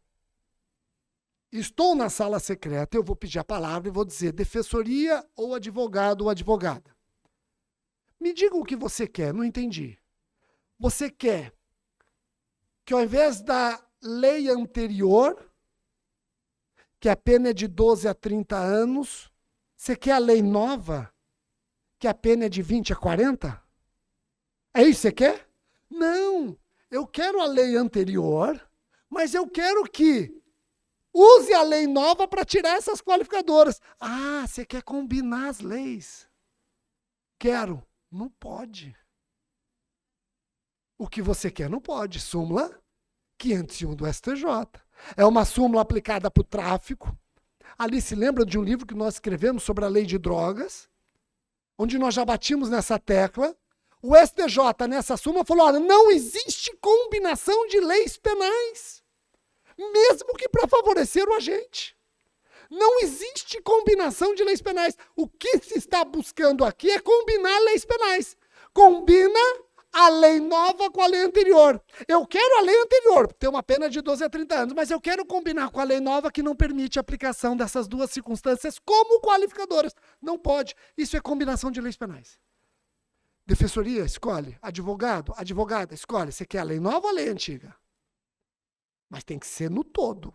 estou na sala secreta, eu vou pedir a palavra e vou dizer defensoria ou advogado ou advogada. Me diga o que você quer, não entendi. Você quer que ao invés da lei anterior, que a pena é de 12 a 30 anos, você quer a lei nova, que a pena é de 20 a 40? É isso que você quer? Não, eu quero a lei anterior, mas eu quero que use a lei nova para tirar essas qualificadoras. Ah, você quer combinar as leis. Quero. Não pode. O que você quer não pode. Súmula 501 do STJ. É uma súmula aplicada para o tráfico. Ali se lembra de um livro que nós escrevemos sobre a lei de drogas, onde nós já batimos nessa tecla. O STJ, nessa súmula, falou, olha, não existe combinação de leis penais, mesmo que para favorecer o agente. Não existe combinação de leis penais. O que se está buscando aqui é combinar leis penais. Combina a lei nova com a lei anterior. Eu quero a lei anterior, ter uma pena de 12 a 30 anos, mas eu quero combinar com a lei nova que não permite a aplicação dessas duas circunstâncias como qualificadoras. Não pode. Isso é combinação de leis penais. Defensoria, escolhe. Advogado, advogada, escolhe. Você quer a lei nova ou a lei antiga? Mas tem que ser no todo.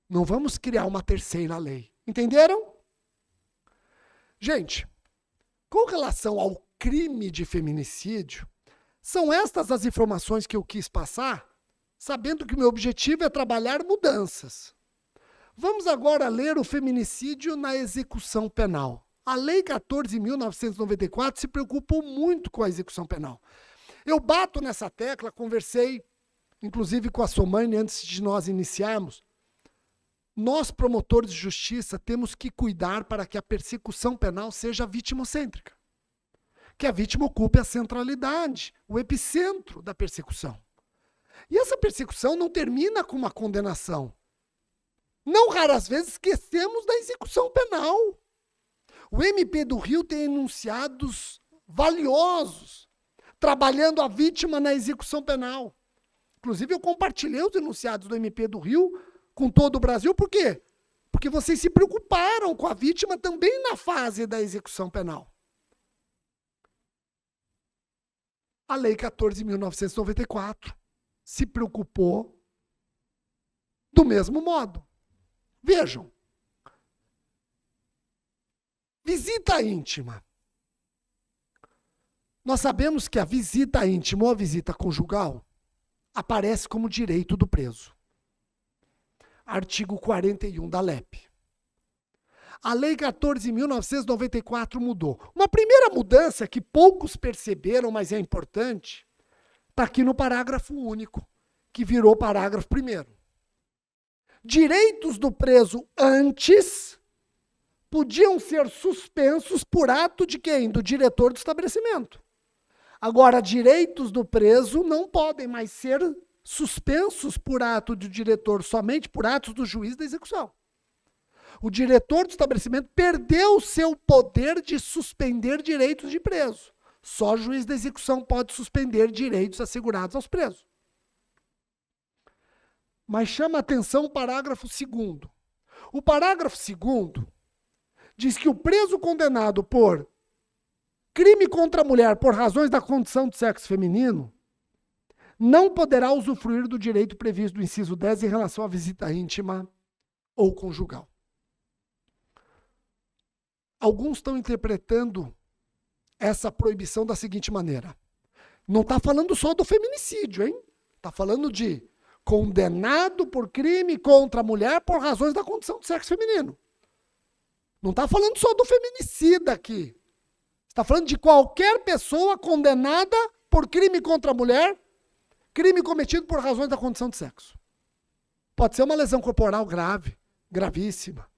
Não vamos criar uma terceira lei. Entenderam? Gente, com relação ao crime de feminicídio, são estas as informações que eu quis passar, sabendo que o meu objetivo é trabalhar mudanças. Vamos agora ler o feminicídio na execução penal. A Lei 14.994 se preocupou muito com a execução penal. Eu bato nessa tecla, conversei, inclusive com a Somane, antes de nós iniciarmos. Nós, promotores de justiça, temos que cuidar para que a persecução penal seja vitimocêntrica. Que a vítima ocupe a centralidade, o epicentro da persecução. E essa persecução não termina com uma condenação. Não raras vezes esquecemos da execução penal. O MP do Rio tem enunciados valiosos, trabalhando a vítima na execução penal. Inclusive, eu compartilhei os enunciados do MP do Rio com todo o Brasil. Por quê? Porque vocês se preocuparam com a vítima também na fase da execução penal. A Lei 14.994 se preocupou do mesmo modo. Vejam. Visita íntima. Nós sabemos que a visita íntima ou a visita conjugal aparece como direito do preso. Artigo 41 da LEP. A Lei 14.994 mudou. Uma primeira mudança que poucos perceberam, mas é importante, está aqui no parágrafo único, que virou parágrafo 1º. Direitos do preso antes podiam ser suspensos por ato de quem? Do diretor do estabelecimento. Agora, direitos do preso não podem mais ser suspensos por ato do diretor, somente por atos do juiz da execução. O diretor do estabelecimento perdeu o seu poder de suspender direitos de preso. Só o juiz da execução pode suspender direitos assegurados aos presos. Mas chama a atenção o parágrafo 2º. O parágrafo 2º diz que o preso condenado por crime contra a mulher por razões da condição do sexo feminino não poderá usufruir do direito previsto do inciso 10 em relação à visita íntima ou conjugal. Alguns estão interpretando essa proibição da seguinte maneira. Não está falando só do feminicídio, hein? Está falando de condenado por crime contra a mulher por razões da condição do sexo feminino. Não está falando só do feminicida aqui. Está falando de qualquer pessoa condenada por crime contra a mulher, crime cometido por razões da condição de sexo. Pode ser uma lesão corporal grave, gravíssima.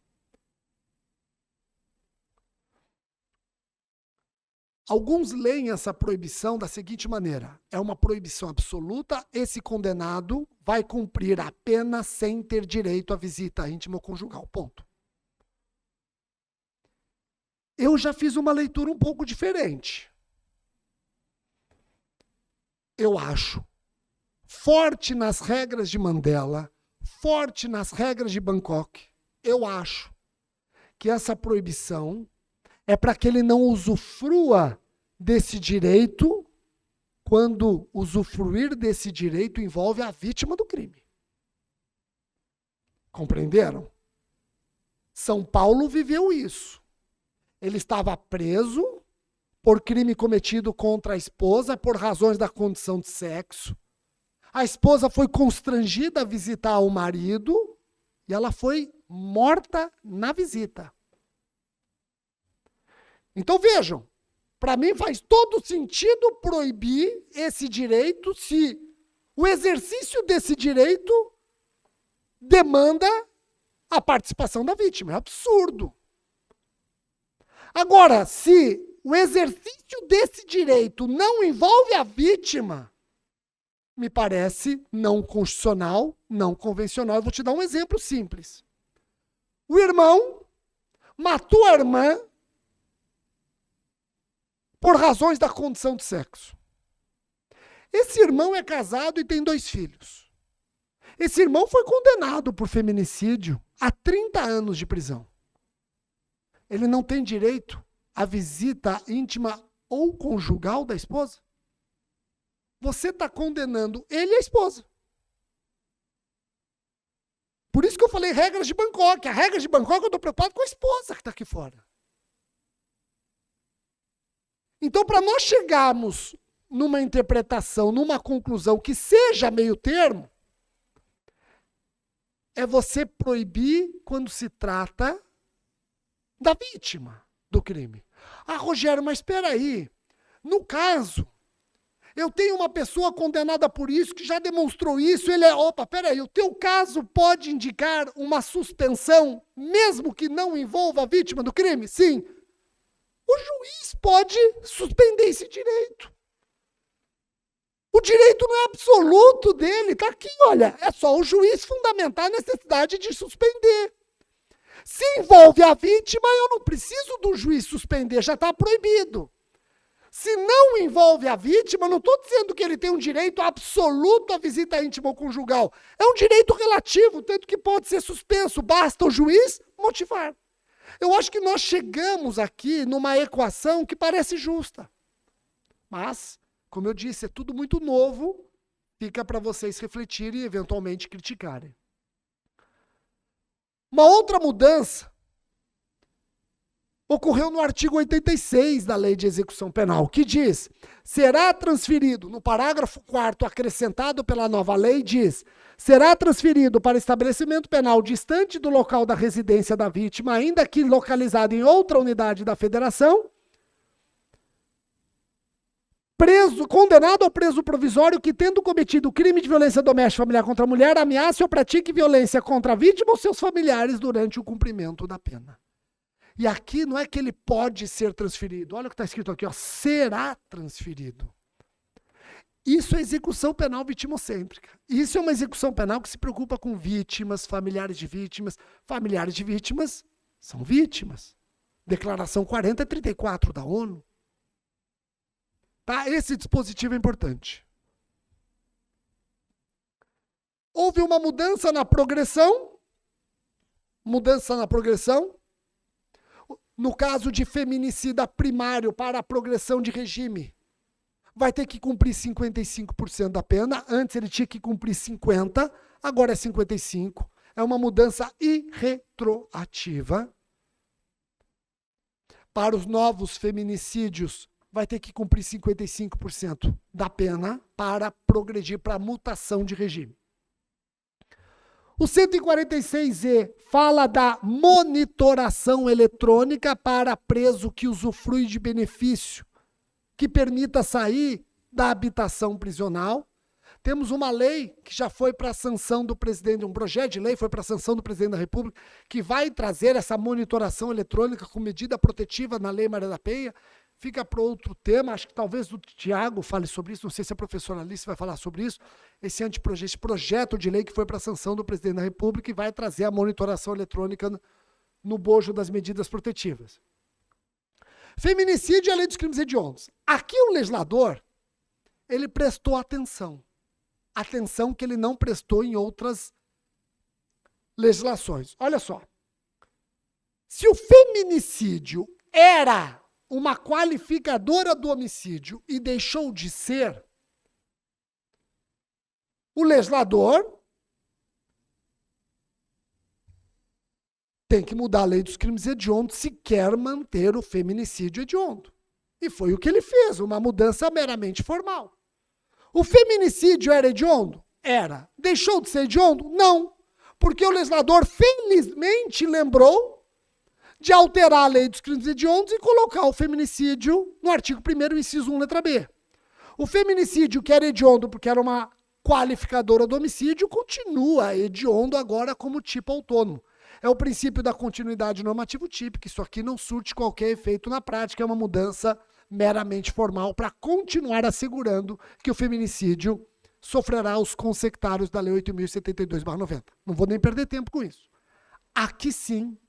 Alguns leem essa proibição da seguinte maneira: é uma proibição absoluta, esse condenado vai cumprir a pena sem ter direito à visita íntima ou conjugal, ponto. Eu já fiz uma leitura um pouco diferente. Eu acho forte nas regras de Mandela, forte nas regras de Bangkok, eu acho que essa proibição é para que ele não usufrua desse direito quando usufruir desse direito envolve a vítima do crime. Compreenderam? São Paulo viveu isso. Ele estava preso por crime cometido contra a esposa por razões da condição de sexo. A esposa foi constrangida a visitar o marido e ela foi morta na visita. Então vejam, para mim faz todo sentido proibir esse direito se o exercício desse direito demanda a participação da vítima. É absurdo. Agora, se o exercício desse direito não envolve a vítima, me parece não constitucional, não convencional. Eu vou te dar um exemplo simples. O irmão matou a irmã por razões da condição de sexo. Esse irmão é casado e tem 2 filhos. Esse irmão foi condenado por feminicídio a 30 anos de prisão. Ele não tem direito à visita íntima ou conjugal da esposa? Você está condenando ele e a esposa. Por isso que eu falei regras de Bangkok. A regra de Bangkok eu estou preocupado com a esposa que está aqui fora. Então, para nós chegarmos numa interpretação, numa conclusão que seja meio termo, é você proibir quando se trata da vítima do crime. Ah, Rogério, mas espera aí. No caso, eu tenho uma pessoa condenada por isso, que já demonstrou isso, ele é... Opa, espera aí, o teu caso pode indicar uma suspensão, mesmo que não envolva a vítima do crime? Sim. O juiz pode suspender esse direito. O direito não é absoluto dele, está aqui, olha. É só o juiz fundamentar a necessidade de suspender. Se envolve a vítima, eu não preciso do juiz suspender, já está proibido. Se não envolve a vítima, não estou dizendo que ele tem um direito absoluto à visita íntima ou conjugal. É um direito relativo, tanto que pode ser suspenso, basta o juiz motivar. Eu acho que nós chegamos aqui numa equação que parece justa. Mas, como eu disse, é tudo muito novo, fica para vocês refletirem e eventualmente criticarem. Uma outra mudança ocorreu no artigo 86 da Lei de Execução Penal, que diz: será transferido, no parágrafo 4º acrescentado pela nova lei, diz: será transferido para estabelecimento penal distante do local da residência da vítima, ainda que localizado em outra unidade da federação, condenado ou preso provisório que, tendo cometido crime de violência doméstica familiar contra a mulher, ameace ou pratique violência contra a vítima ou seus familiares durante o cumprimento da pena. E aqui não é que ele pode ser transferido. Olha o que está escrito aqui, ó, será transferido. Isso é execução penal vitimocêntrica. Isso é uma execução penal que se preocupa com vítimas, familiares de vítimas. Familiares de vítimas são vítimas. Declaração 4034 da ONU. Tá? Esse dispositivo é importante. Houve uma mudança na progressão. No caso de feminicida primário para a progressão de regime, vai ter que cumprir 55% da pena. Antes ele tinha que cumprir 50%, agora é 55%. É uma mudança irretroativa. para os novos feminicídios, vai ter que cumprir 55% da pena para progredir para a mutação de regime. O 146E fala da monitoração eletrônica para preso que usufrui de benefício que permita sair da habitação prisional. Temos uma lei que já foi para a sanção do presidente, um projeto de lei foi para a sanção do presidente da República, que vai trazer essa monitoração eletrônica com medida protetiva na Lei Maria da Penha. Fica para outro tema, acho que talvez o Tiago fale sobre isso, não sei se a professora Alice vai falar sobre isso, esse projeto de lei que foi para a sanção do presidente da República e vai trazer a monitoração eletrônica no bojo das medidas protetivas. Feminicídio e a lei dos crimes hediondos. Aqui o legislador, ele prestou atenção que ele não prestou em outras legislações. Olha só, se o feminicídio era uma qualificadora do homicídio e deixou de ser, o legislador tem que mudar a lei dos crimes hediondos se quer manter o feminicídio hediondo. E foi o que ele fez, uma mudança meramente formal. O feminicídio era hediondo? Era. Deixou de ser hediondo? Não. Porque o legislador felizmente lembrou de alterar a lei dos crimes hediondos e colocar o feminicídio no artigo 1º, inciso 1, letra B. O feminicídio, que era hediondo porque era uma qualificadora do homicídio, continua hediondo agora como tipo autônomo. É o princípio da continuidade normativo típica. Isso aqui não surte qualquer efeito na prática, é uma mudança meramente formal para continuar assegurando que o feminicídio sofrerá os consectários da Lei 8.072/90. Não vou nem perder tempo com isso. Aqui sim,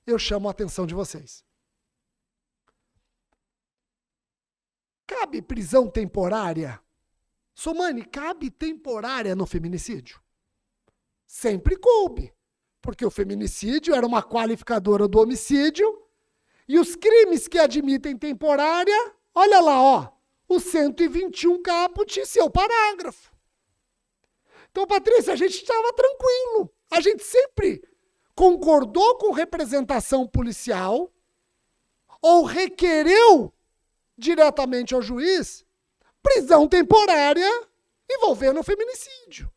eu chamo a atenção de vocês. Cabe prisão temporária? Somani, cabe temporária no feminicídio? Sempre coube, porque o feminicídio era uma qualificadora do homicídio e os crimes que admitem temporária, olha lá, ó, o 121 caput e seu parágrafo. Então, Patrícia, a gente estava tranquilo. A gente sempre concordou com representação policial ou requereu diretamente ao juiz prisão temporária envolvendo feminicídio.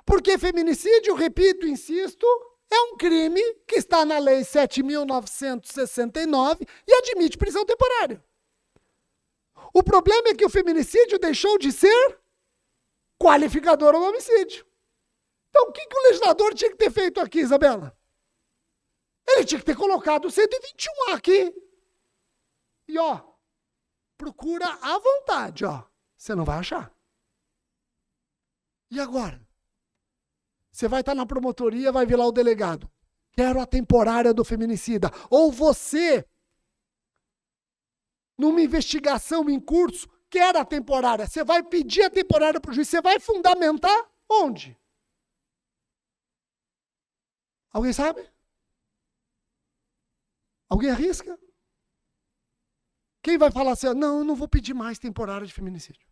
Porque feminicídio, repito, insisto, é um crime que está na Lei 7.969 e admite prisão temporária. O problema é que o feminicídio deixou de ser qualificador ao homicídio. Então, o que o legislador tinha que ter feito aqui, Isabela? Ele tinha que ter colocado o 121 aqui. E, ó, procura à vontade, ó. Você não vai achar. E agora? Você vai estar na promotoria, vai vir lá o delegado. Quero a temporária do feminicida. Ou você, numa investigação em curso, quer a temporária. Você vai pedir a temporária para o juiz. Você vai fundamentar onde? Alguém sabe? Alguém arrisca? Quem vai falar assim, não, eu não vou pedir mais temporária de feminicídio.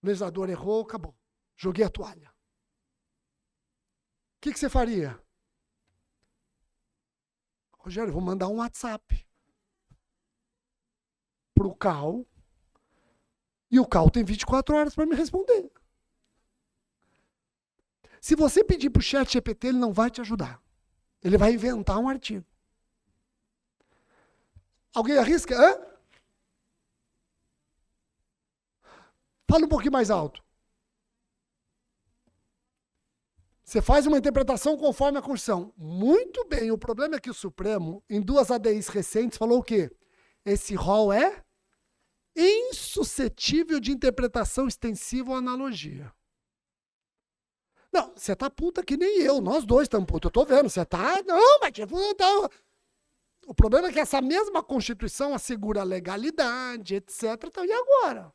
O legislador errou, acabou. Joguei a toalha. O que você faria? Rogério, eu vou mandar um WhatsApp para o CAL e o CAL tem 24 horas para me responder. Se você pedir para o ChatGPT, ele não vai te ajudar. Ele vai inventar um artigo. Alguém arrisca? Hã? Fala um pouquinho mais alto. Você faz uma interpretação conforme a Constituição. Muito bem, o problema é que o Supremo, em 2 ADIs recentes, falou o quê? Esse rol é insuscetível de interpretação extensiva ou analogia. Não, você tá puta que nem eu, nós dois estamos putos, eu tô vendo, você tá, não, mas tipo, não. O problema é que essa mesma Constituição assegura a legalidade, etc. Então, e agora?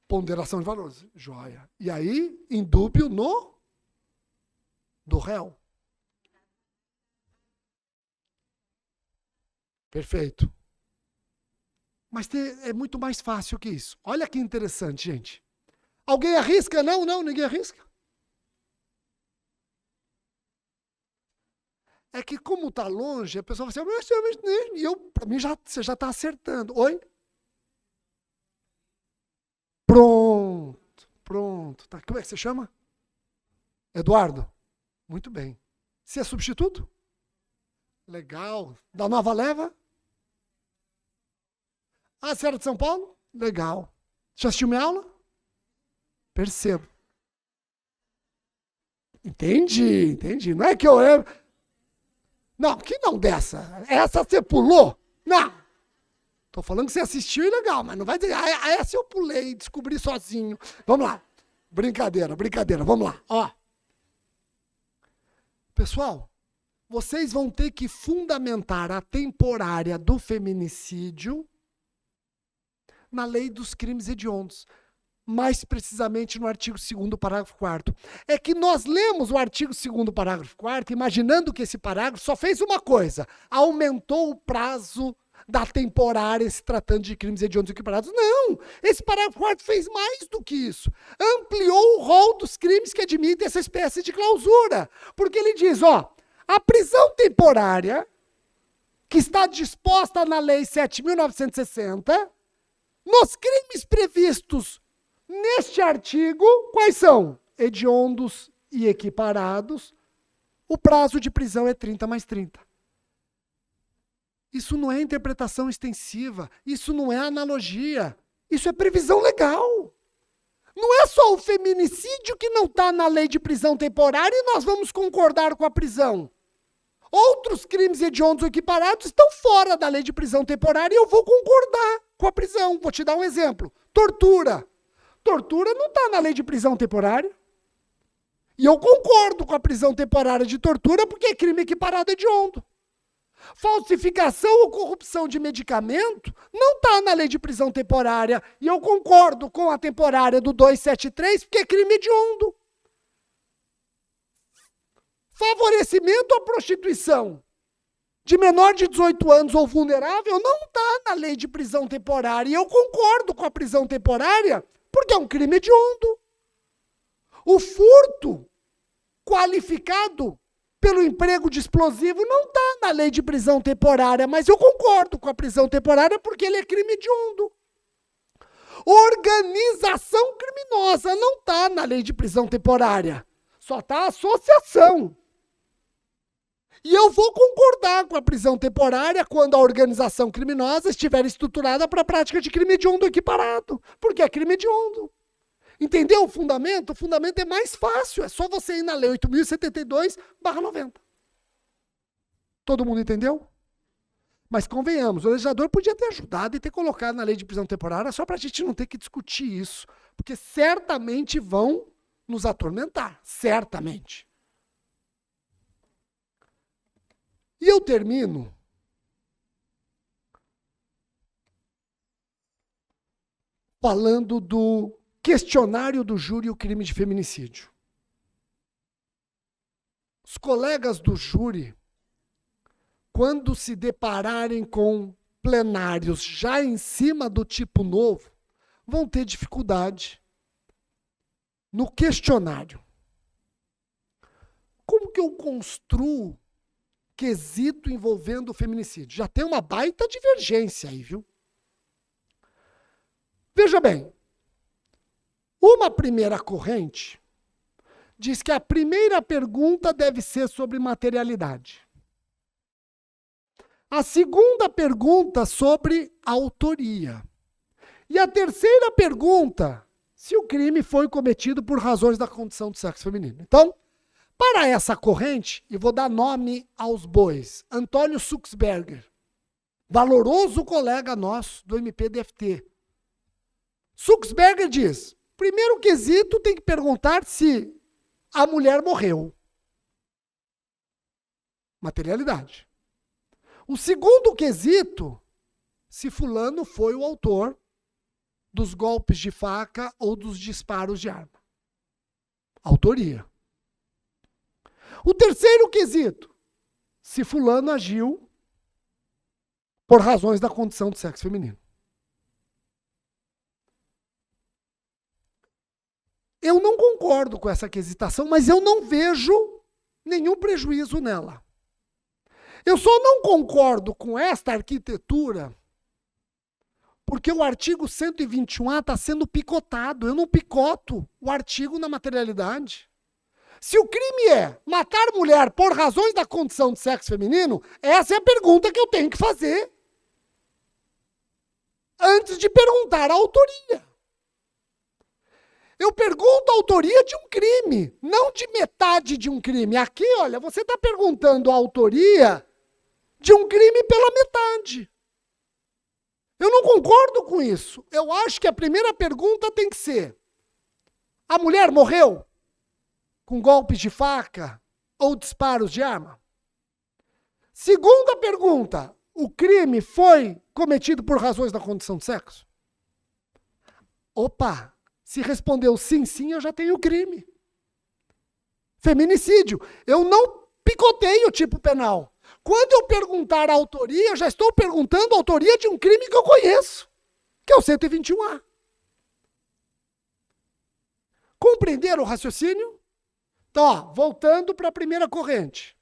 Ponderação de valores. Joia. E aí, indúbio do réu. Perfeito. Mas é muito mais fácil que isso. Olha que interessante, gente. Alguém arrisca? Não, ninguém arrisca. É que como está longe, a pessoa vai assim, para mim você já está acertando. Oi? Pronto. Tá. Como é que você chama? Eduardo? Muito bem. Você é substituto? Legal. Da nova leva? Ah, você era de São Paulo? Legal. Já assistiu minha aula? Percebo. Entendi. Não é que eu lembro. Não, que não dessa. Essa você pulou? Não. Tô falando que você assistiu e legal, mas não vai dizer, essa eu pulei, descobri sozinho. Vamos lá. Brincadeira, vamos lá. Ó. Pessoal, vocês vão ter que fundamentar a temporária do feminicídio na lei dos crimes hediondos. Mais precisamente no artigo 2º, parágrafo 4º. É que nós lemos o artigo 2º, parágrafo 4º, imaginando que esse parágrafo só fez uma coisa, aumentou o prazo da temporária se tratando de crimes hediondos equiparados. Não! Esse parágrafo 4º fez mais do que isso. Ampliou o rol dos crimes que admitem essa espécie de clausura. Porque ele diz, ó, a prisão temporária, que está disposta na Lei 7.960, nos crimes previstos neste artigo, quais são? Hediondos e equiparados, o prazo de prisão é 30 mais 30. Isso não é interpretação extensiva, isso não é analogia, isso é previsão legal. Não é só o feminicídio que não está na lei de prisão temporária e nós vamos concordar com a prisão. Outros crimes hediondos ou equiparados estão fora da lei de prisão temporária e eu vou concordar com a prisão. Vou te dar um exemplo. Tortura. Tortura não está na lei de prisão temporária. E eu concordo com a prisão temporária de tortura porque é crime equiparado hediondo. Falsificação ou corrupção de medicamento não está na lei de prisão temporária. E eu concordo com a temporária do 273 porque é crime hediondo. Favorecimento à prostituição de menor de 18 anos ou vulnerável não está na lei de prisão temporária. E eu concordo com a prisão temporária porque é um crime hediondo. O furto qualificado pelo emprego de explosivo não está na lei de prisão temporária, mas eu concordo com a prisão temporária porque ele é crime hediondo. Organização criminosa não está na lei de prisão temporária, só está associação. E eu vou concordar com a prisão temporária quando a organização criminosa estiver estruturada para a prática de crime hediondo equiparado, porque é crime hediondo. Entendeu o fundamento? O fundamento é mais fácil, é só você ir na lei 8.072/90. Todo mundo entendeu? Mas convenhamos, o legislador podia ter ajudado e ter colocado na lei de prisão temporária só para a gente não ter que discutir isso, porque certamente vão nos atormentar, certamente. E eu termino falando do questionário do júri o crime de feminicídio. Os colegas do júri, quando se depararem com plenários já em cima do tipo novo, vão ter dificuldade no questionário. Como que eu construo quesito envolvendo o feminicídio? Já tem uma baita divergência aí, viu? Veja bem, uma primeira corrente diz que a primeira pergunta deve ser sobre materialidade. A segunda pergunta sobre autoria. E a terceira pergunta, se o crime foi cometido por razões da condição do sexo feminino. Então, para essa corrente, e vou dar nome aos bois, Antônio Suxberger, valoroso colega nosso do MPDFT. Suxberger diz, primeiro quesito tem que perguntar se a mulher morreu. Materialidade. O segundo quesito, se fulano foi o autor dos golpes de faca ou dos disparos de arma. Autoria. O terceiro quesito, se fulano agiu por razões da condição do sexo feminino. Eu não concordo com essa quesitação, mas eu não vejo nenhum prejuízo nela. Eu só não concordo com esta arquitetura porque o artigo 121A está sendo picotado. Eu não picoto o artigo na materialidade. Se o crime é matar mulher por razões da condição de sexo feminino, essa é a pergunta que eu tenho que fazer antes de perguntar a autoria. Eu pergunto a autoria de um crime, não de metade de um crime. Aqui, olha, você está perguntando a autoria de um crime pela metade. Eu não concordo com isso. Eu acho que a primeira pergunta tem que ser: a mulher morreu com golpes de faca ou disparos de arma? Segunda pergunta: o crime foi cometido por razões da condição de sexo? Opa, se respondeu sim, sim, eu já tenho crime. Feminicídio. Eu não picotei o tipo penal. Quando eu perguntar a autoria, eu já estou perguntando a autoria de um crime que eu conheço, que é o 121A. Compreenderam o raciocínio? Então, ó, voltando para a primeira corrente.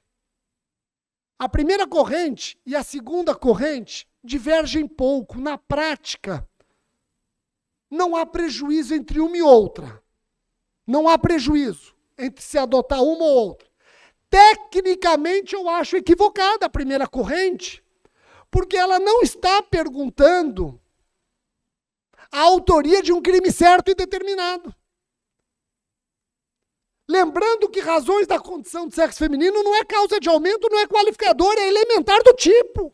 A primeira corrente e a segunda corrente divergem pouco. Na prática, não há prejuízo entre uma e outra. Não há prejuízo entre se adotar uma ou outra. Tecnicamente, eu acho equivocada a primeira corrente, porque ela não está perguntando a autoria de um crime certo e determinado. Lembrando que razões da condição de sexo feminino não é causa de aumento, não é qualificador, é elementar do tipo.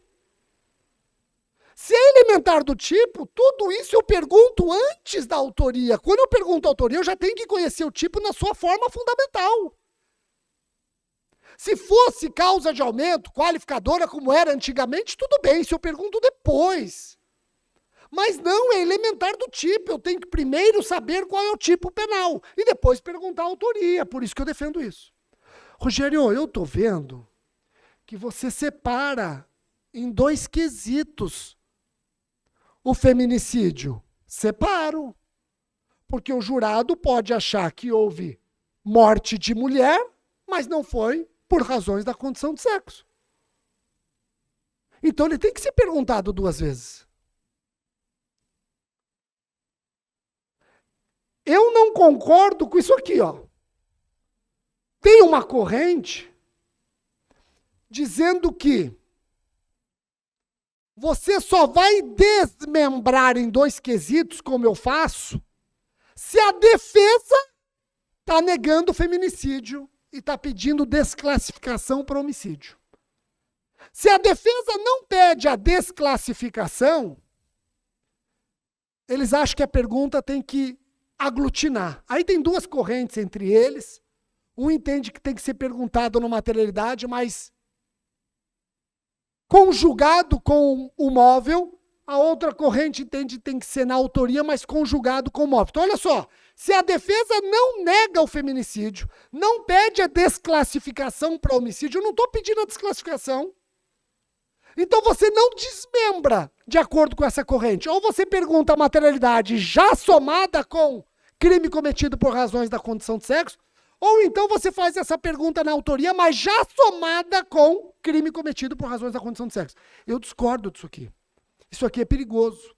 Se é elementar do tipo, tudo isso eu pergunto antes da autoria. Quando eu pergunto a autoria, eu já tenho que conhecer o tipo na sua forma fundamental. Se fosse causa de aumento, qualificadora, como era antigamente, tudo bem, se eu pergunto depois. Mas não, é elementar do tipo. Eu tenho que primeiro saber qual é o tipo penal e depois perguntar a autoria. Por isso que eu defendo isso. Rogério, eu estou vendo que você separa em dois quesitos o feminicídio. Separo. Porque o jurado pode achar que houve morte de mulher, mas não foi por razões da condição de sexo. Então ele tem que ser perguntado duas vezes. Eu não concordo com isso aqui, ó. Tem uma corrente dizendo que você só vai desmembrar em dois quesitos, como eu faço, se a defesa está negando o feminicídio e está pedindo desclassificação para homicídio. Se a defesa não pede a desclassificação, eles acham que a pergunta tem que aglutinar. Aí tem duas correntes entre eles. Um entende que tem que ser perguntado na materialidade, mas conjugado com o móvel. A outra corrente entende que tem que ser na autoria, mas conjugado com o móvel. Então, olha só. Se a defesa não nega o feminicídio, não pede a desclassificação para homicídio, eu não estou pedindo a desclassificação. Então você não desmembra de acordo com essa corrente. Ou você pergunta a materialidade já somada com crime cometido por razões da condição de sexo, ou então você faz essa pergunta na autoria, mas já somada com crime cometido por razões da condição de sexo. Eu discordo disso aqui. Isso aqui é perigoso.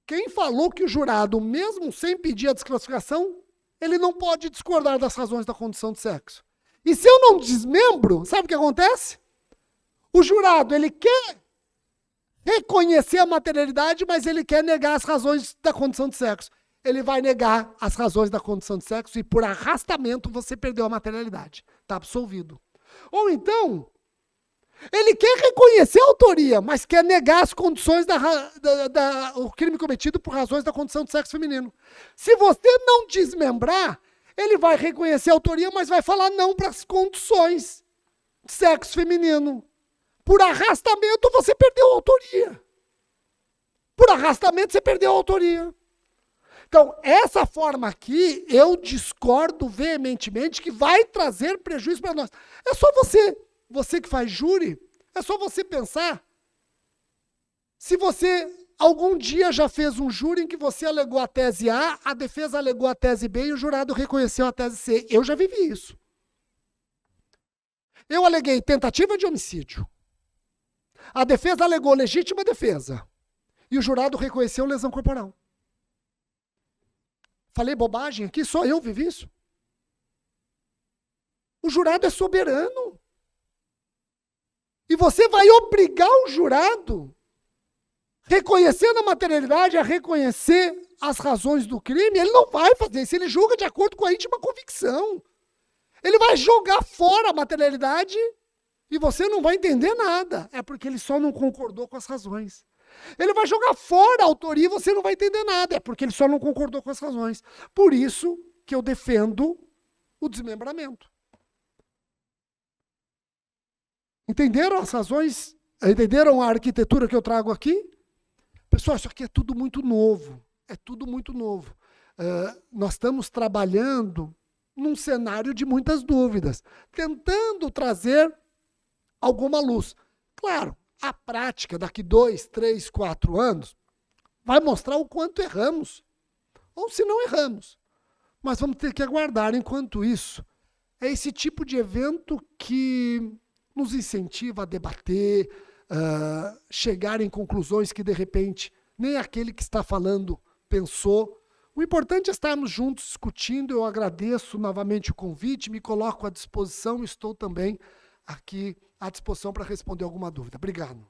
Quem falou que o jurado, mesmo sem pedir a desclassificação, ele não pode discordar das razões da condição de sexo? E se eu não desmembro, sabe o que acontece? O jurado, ele quer reconhecer a materialidade, mas ele quer negar as razões da condição de sexo. Ele vai negar as razões da condição de sexo e por arrastamento você perdeu a materialidade. Está absolvido. Ou então, ele quer reconhecer a autoria, mas quer negar as condições o crime cometido por razões da condição de sexo feminino. Se você não desmembrar, ele vai reconhecer a autoria, mas vai falar não para as condições de sexo feminino. Por arrastamento, você perdeu a autoria. Por arrastamento, você perdeu a autoria. Então, essa forma aqui, eu discordo veementemente que vai trazer prejuízo para nós. É só você que faz júri, é só você pensar. Se você algum dia já fez um júri em que você alegou a tese A, a defesa alegou a tese B e o jurado reconheceu a tese C. Eu já vivi isso. Eu aleguei tentativa de homicídio. A defesa alegou legítima defesa. E o jurado reconheceu lesão corporal. Falei bobagem aqui? Só eu vivi isso? O jurado é soberano. E você vai obrigar o jurado, reconhecendo a materialidade, a reconhecer as razões do crime? Ele não vai fazer isso. Ele julga de acordo com a íntima convicção. Ele vai jogar fora a materialidade e você não vai entender nada. É porque ele só não concordou com as razões. Ele vai jogar fora a autoria e você não vai entender nada. É porque ele só não concordou com as razões. Por isso que eu defendo o desmembramento. Entenderam as razões? Entenderam a arquitetura que eu trago aqui? Pessoal, isso aqui é tudo muito novo. É tudo muito novo. Nós estamos trabalhando num cenário de muitas dúvidas, tentando trazer alguma luz. Claro, a prática daqui 2, 3, 4 anos vai mostrar o quanto erramos, ou se não erramos. Mas vamos ter que aguardar. Enquanto isso, é esse tipo de evento que nos incentiva a debater, chegar em conclusões que, de repente, nem aquele que está falando pensou. O importante é estarmos juntos discutindo. Eu agradeço novamente o convite, me coloco à disposição, estou também aqui à disposição para responder alguma dúvida. Obrigado.